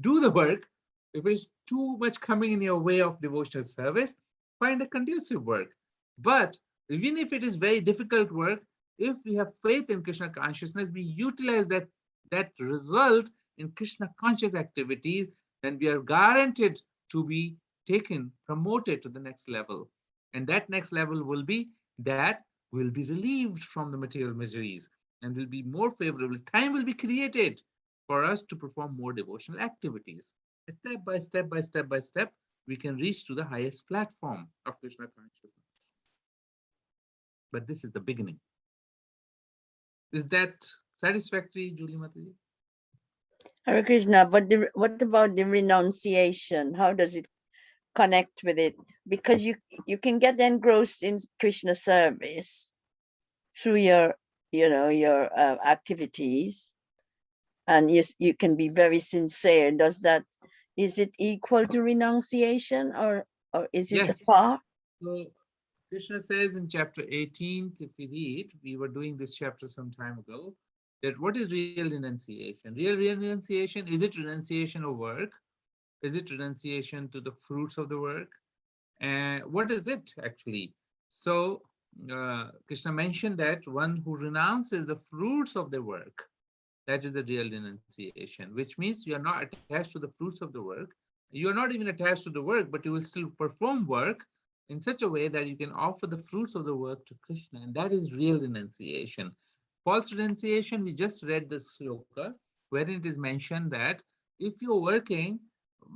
Do the work. If it's too much coming in your way of devotional service, find a conducive work. But even if it is very difficult work, if we have faith in Krishna consciousness, we utilize that result in Krishna conscious activities, then we are guaranteed to be taken, promoted to the next level. And that next level will be that we'll be relieved from the material miseries and will be more favorable. Time will be created for us to perform more devotional activities. Step by step, we can reach to the highest platform of Krishna consciousness. But this is the beginning. Is that satisfactory, Julie Mataji? Hare Krishna, but what about the renunciation? How does it connect with it? Because you can get engrossed in Krishna service through your activities, and yes, you can be very sincere. Is it equal to renunciation, or is it Yes. a part? So Krishna says in chapter 18, if we read, we were doing this chapter some time ago, that what is real renunciation? Real renunciation, is it renunciation of work? Is it renunciation to the fruits of the work? And what is it actually? So Krishna mentioned that one who renounces the fruits of the work, that is the real renunciation, which means you are not attached to the fruits of the work. You are not even attached to the work, but you will still perform work in such a way that you can offer the fruits of the work to Krishna. And that is real renunciation. False renunciation, we just read this sloka, wherein it is mentioned that if you're working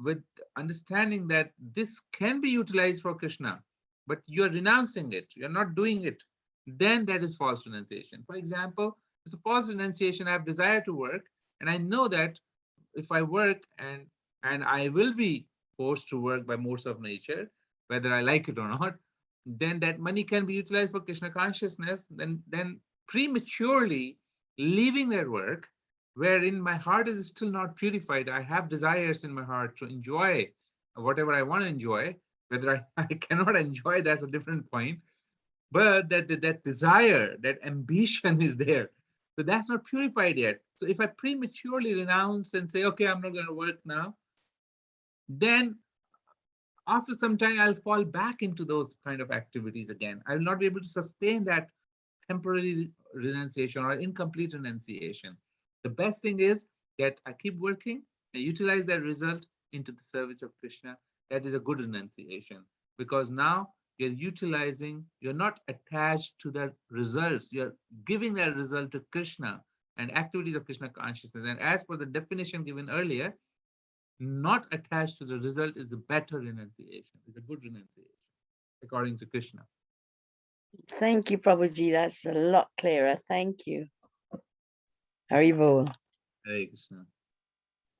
with understanding that this can be utilized for Krishna, but you're renouncing it, you're not doing it, then that is false renunciation. For example, it's a false renunciation. I have desire to work, and I know that if I work and I will be forced to work by modes of nature, whether I like it or not, then that money can be utilized for Krishna consciousness. Then prematurely leaving that work, wherein my heart is still not purified. I have desires in my heart to enjoy whatever I want to enjoy. Whether I cannot enjoy, that's a different point. But that desire, that ambition is there. So that's not purified yet. So if I prematurely renounce and say, okay, I'm not going to work now, then after some time, I'll fall back into those kind of activities again. I will not be able to sustain that temporary renunciation or incomplete renunciation. The best thing is that I keep working and utilize that result into the service of Krishna. That is a good renunciation, because now you're utilizing, you're not attached to the results. You're giving that result to Krishna and activities of Krishna consciousness. And as per the definition given earlier, not attached to the result is a better renunciation, is a good renunciation. according to Krishna. Thank you, Prabhuji. That's a lot clearer. Thank you. Haribol. Hare Krishna.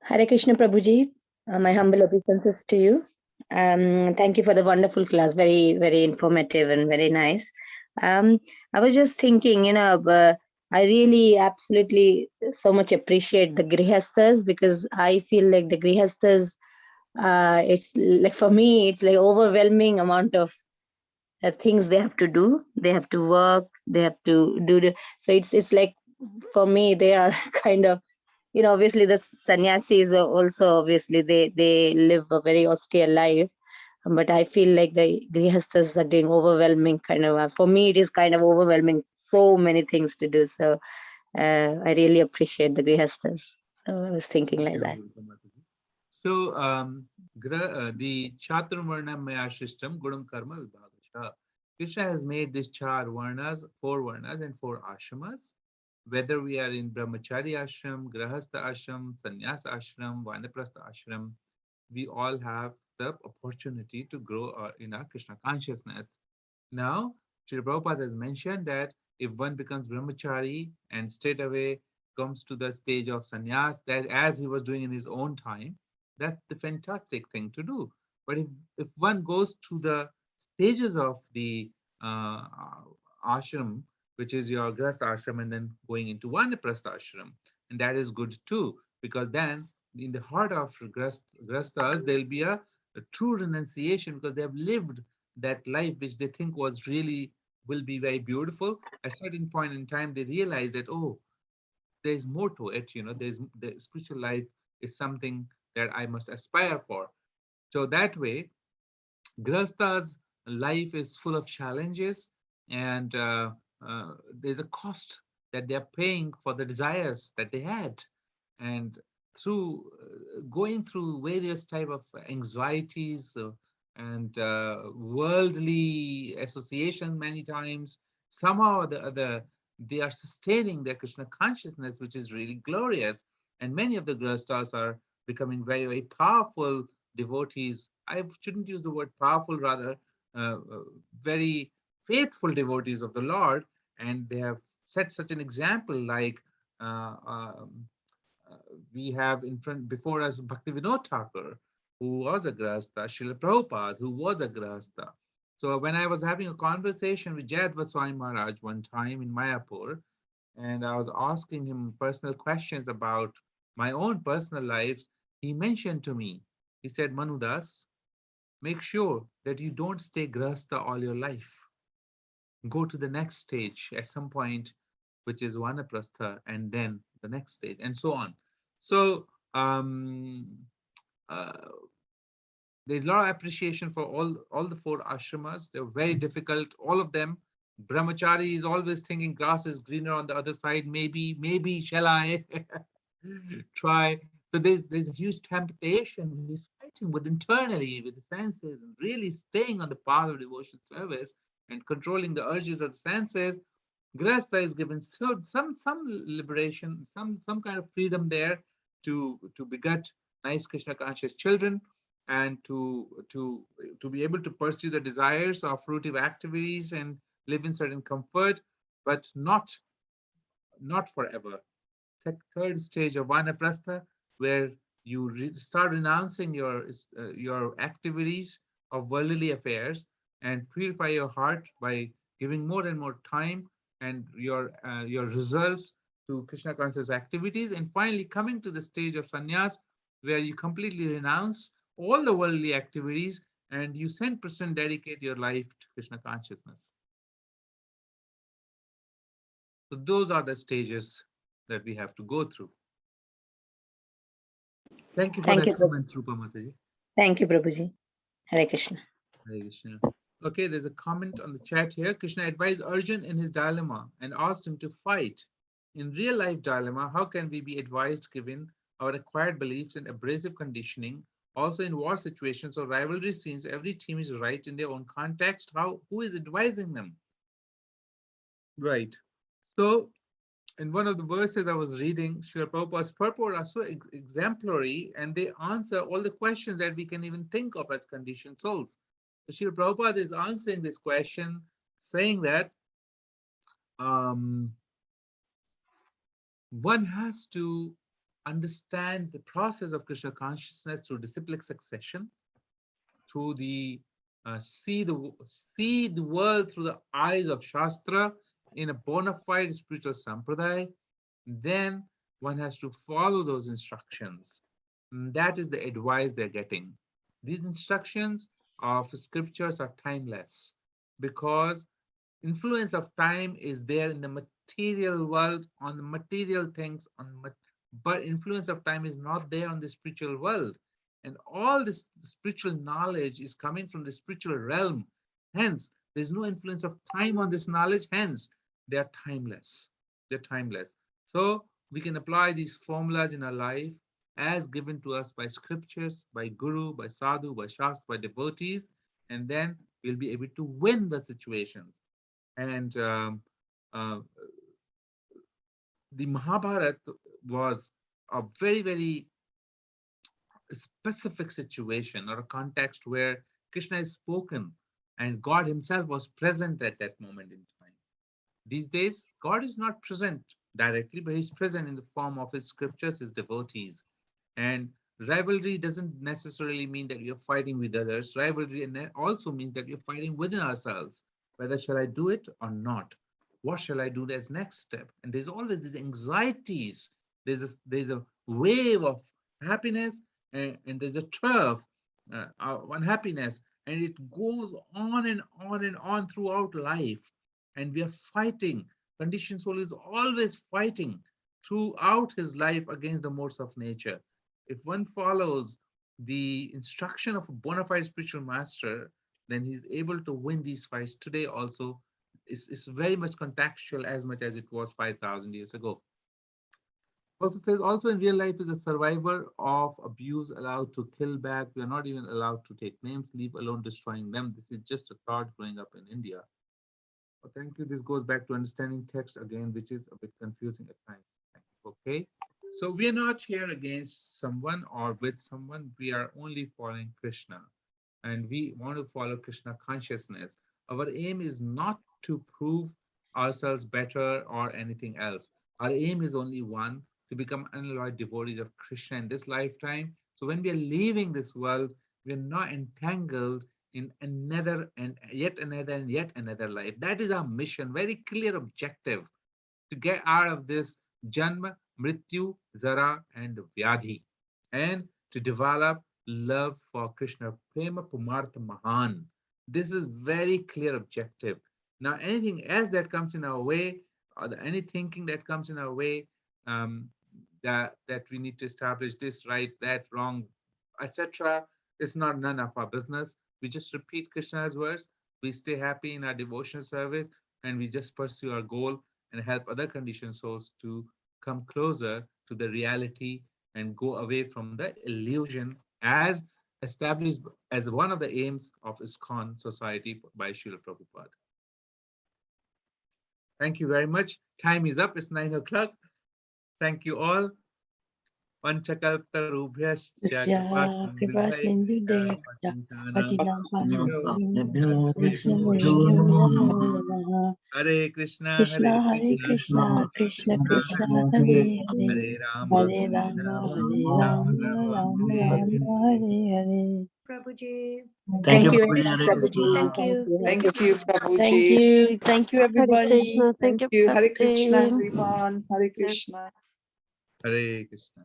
Hare Krishna Prabhuji, my humble obeisances to you. Thank you for the wonderful class, very, very informative and very nice. I was just thinking, I really absolutely so much appreciate the grihasthas, because I feel like the grihasthas, it's like, for me, it's like overwhelming amount of things they have to do. They have to work, they have to do so it's like, for me, they are kind of, obviously the sannyasis are also, obviously they live a very austere life, but I feel like the grihasthas are doing overwhelming kind of, for me it is kind of overwhelming, so many things to do. So I really appreciate the grihasthas. So I was thinking like that. So, the Chaturvarna Maya system, Guram Karma Vibhagasha. Krishna has made these four varnas and four ashramas. Whether we are in Brahmachari ashram, Grahastha ashram, Sannyas ashram, Vanaprastha ashram, we all have the opportunity to grow in our Krishna consciousness. Now, Srila Prabhupada has mentioned that if one becomes Brahmachari and straight away comes to the stage of sannyas, that as he was doing in his own time, that's the fantastic thing to do. But if one goes through the stages of the ashram, which is your grahastha ashram, and then going into vanaprastha ashram, and that is good too, because then in the heart of grahasthas, there'll be a true renunciation, because they have lived that life which they think was really will be very beautiful. At a certain point in time, they realize that, oh, there's more to it. There's the spiritual life is something that I must aspire for. So that way, Grahastha's life is full of challenges, and there's a cost that they're paying for the desires that they had. And through going through various type of anxieties and worldly association many times, somehow or the other, they are sustaining their Krishna consciousness, which is really glorious. And many of the Grahasthas are becoming very, very powerful devotees. I shouldn't use the word powerful, rather very faithful devotees of the Lord. And they have set such an example, like we have in front before us Bhaktivinoda Thakur, who was a Grahastha, Srila Prabhupada, who was a Grahastha. So when I was having a conversation with Jayadva Swami Maharaj one time in Mayapur, and I was asking him personal questions about my own personal lives, he mentioned to me, he said, Manu Das, make sure that you don't stay Grahastha all your life. Go to the next stage at some point, which is Vanaprastha, and then the next stage, and so on. So there's a lot of appreciation for all the four ashramas. They're very difficult, all of them. Brahmachari is always thinking grass is greener on the other side. Maybe shall I try? So there's a huge temptation. He's fighting with internally with the senses and really staying on the path of devotion service and controlling the urges of the senses. Grahastha is given some liberation, some kind of freedom there to beget nice Krishna conscious children, and to be able to pursue the desires of fruitive activities and live in certain comfort, but not forever. Third stage of Vanaprastha, where you start renouncing your activities of worldly affairs and purify your heart by giving more and more time and your results to Krishna conscious activities, and finally coming to the stage of sannyas, where you completely renounce all the worldly activities and you 100% dedicate your life to Krishna consciousness. So those are the stages that we have to go through. Thank you for Thank that you. comment, Rupa Mataji. Thank you, Prabhuji. Hare Krishna. Hare Krishna. Okay, there's a comment on the chat here. Krishna advised Arjun in his dilemma and asked him to fight. In real life dilemma, how can we be advised given our acquired beliefs and abrasive conditioning? Also in war situations or rivalry scenes, every team is right in their own context. Who is advising them? Right. So in one of the verses I was reading, Srila Prabhupada's purport are so exemplary, and they answer all the questions that we can even think of as conditioned souls. Srila Prabhupada is answering this question, saying that one has to understand the process of Krishna consciousness through disciplic succession, through the see the world through the eyes of Shastra in a bona fide spiritual sampradaya. Then one has to follow those instructions. And that is the advice they're getting. These instructions of scriptures are timeless because influence of time is there in the material world, on the material things, but influence of time is not there on the spiritual world. And all this spiritual knowledge is coming from the spiritual realm. Hence, there's no influence of time on this knowledge. Hence, they are timeless. They're timeless. So we can apply these formulas in our life as given to us by scriptures, by Guru, by Sadhu, by Shastra, by devotees, and then we'll be able to win the situations. And the Mahabharata was a very, very specific situation or a context where Krishna is spoken and God himself was present at that moment in time. These days, God is not present directly, but he's present in the form of his scriptures, his devotees. And rivalry doesn't necessarily mean that you're fighting with others. Rivalry also means that you're fighting within ourselves. Whether shall I do it or not? What shall I do as next step? And there's always these anxieties. There's a wave of happiness and there's a trough of unhappiness. And it goes on and on and on throughout life. And we are fighting. Conditioned soul is always fighting throughout his life against the modes of nature. If one follows the instruction of a bona fide spiritual master, then he's able to win these fights. Today also is very much contextual as much as it was 5,000 years ago. Also says, also in real life is a survivor of abuse allowed to kill back. We are not even allowed to take names, leave alone destroying them. This is just a thought growing up in India. Oh, thank you. This goes back to understanding text again, which is a bit confusing at times. Okay. So we are not here against someone or with someone. We are only following Krishna. And we want to follow Krishna consciousness. Our aim is not to prove ourselves better or anything else. Our aim is only one, to become unalloyed devotees of Krishna in this lifetime. So when we are leaving this world, we are not entangled in another and yet another and yet another life. That is our mission, very clear objective, to get out of this Janma, Mrityu, Zara, and Vyadhi, and to develop love for Krishna, Prema Pumartha Mahan. This is very clear objective. Now, anything else that comes in our way, or any thinking that comes in our way, that we need to establish this right, that wrong, etc., is not none of our business. We just repeat Krishna's words. We stay happy in our devotional service, and we just pursue our goal and help other conditioned souls to come closer to the reality and go away from the illusion as established as one of the aims of ISKCON society by Srila Prabhupada. Thank you very much. Time is up. It's 9 o'clock. Thank you all. Panchakalparubhyascha Kripasindhudeva Patinam Hare Krishna, Krishna Hare Krishna, Krishna Krishna Hare Hare, Hare Rama, Hare Rama, Hare Rama, Rama Rama, Hare Hare. Prabhuji. Thank you Hare very much, Krishna. Prabhuji. Thank you. Thank you, Prabhuji. Thank you, Hare everybody. Krishna. Thank you, Hare Krishna, Prabhuji. everyone. Hare Krishna. Hare Krishna.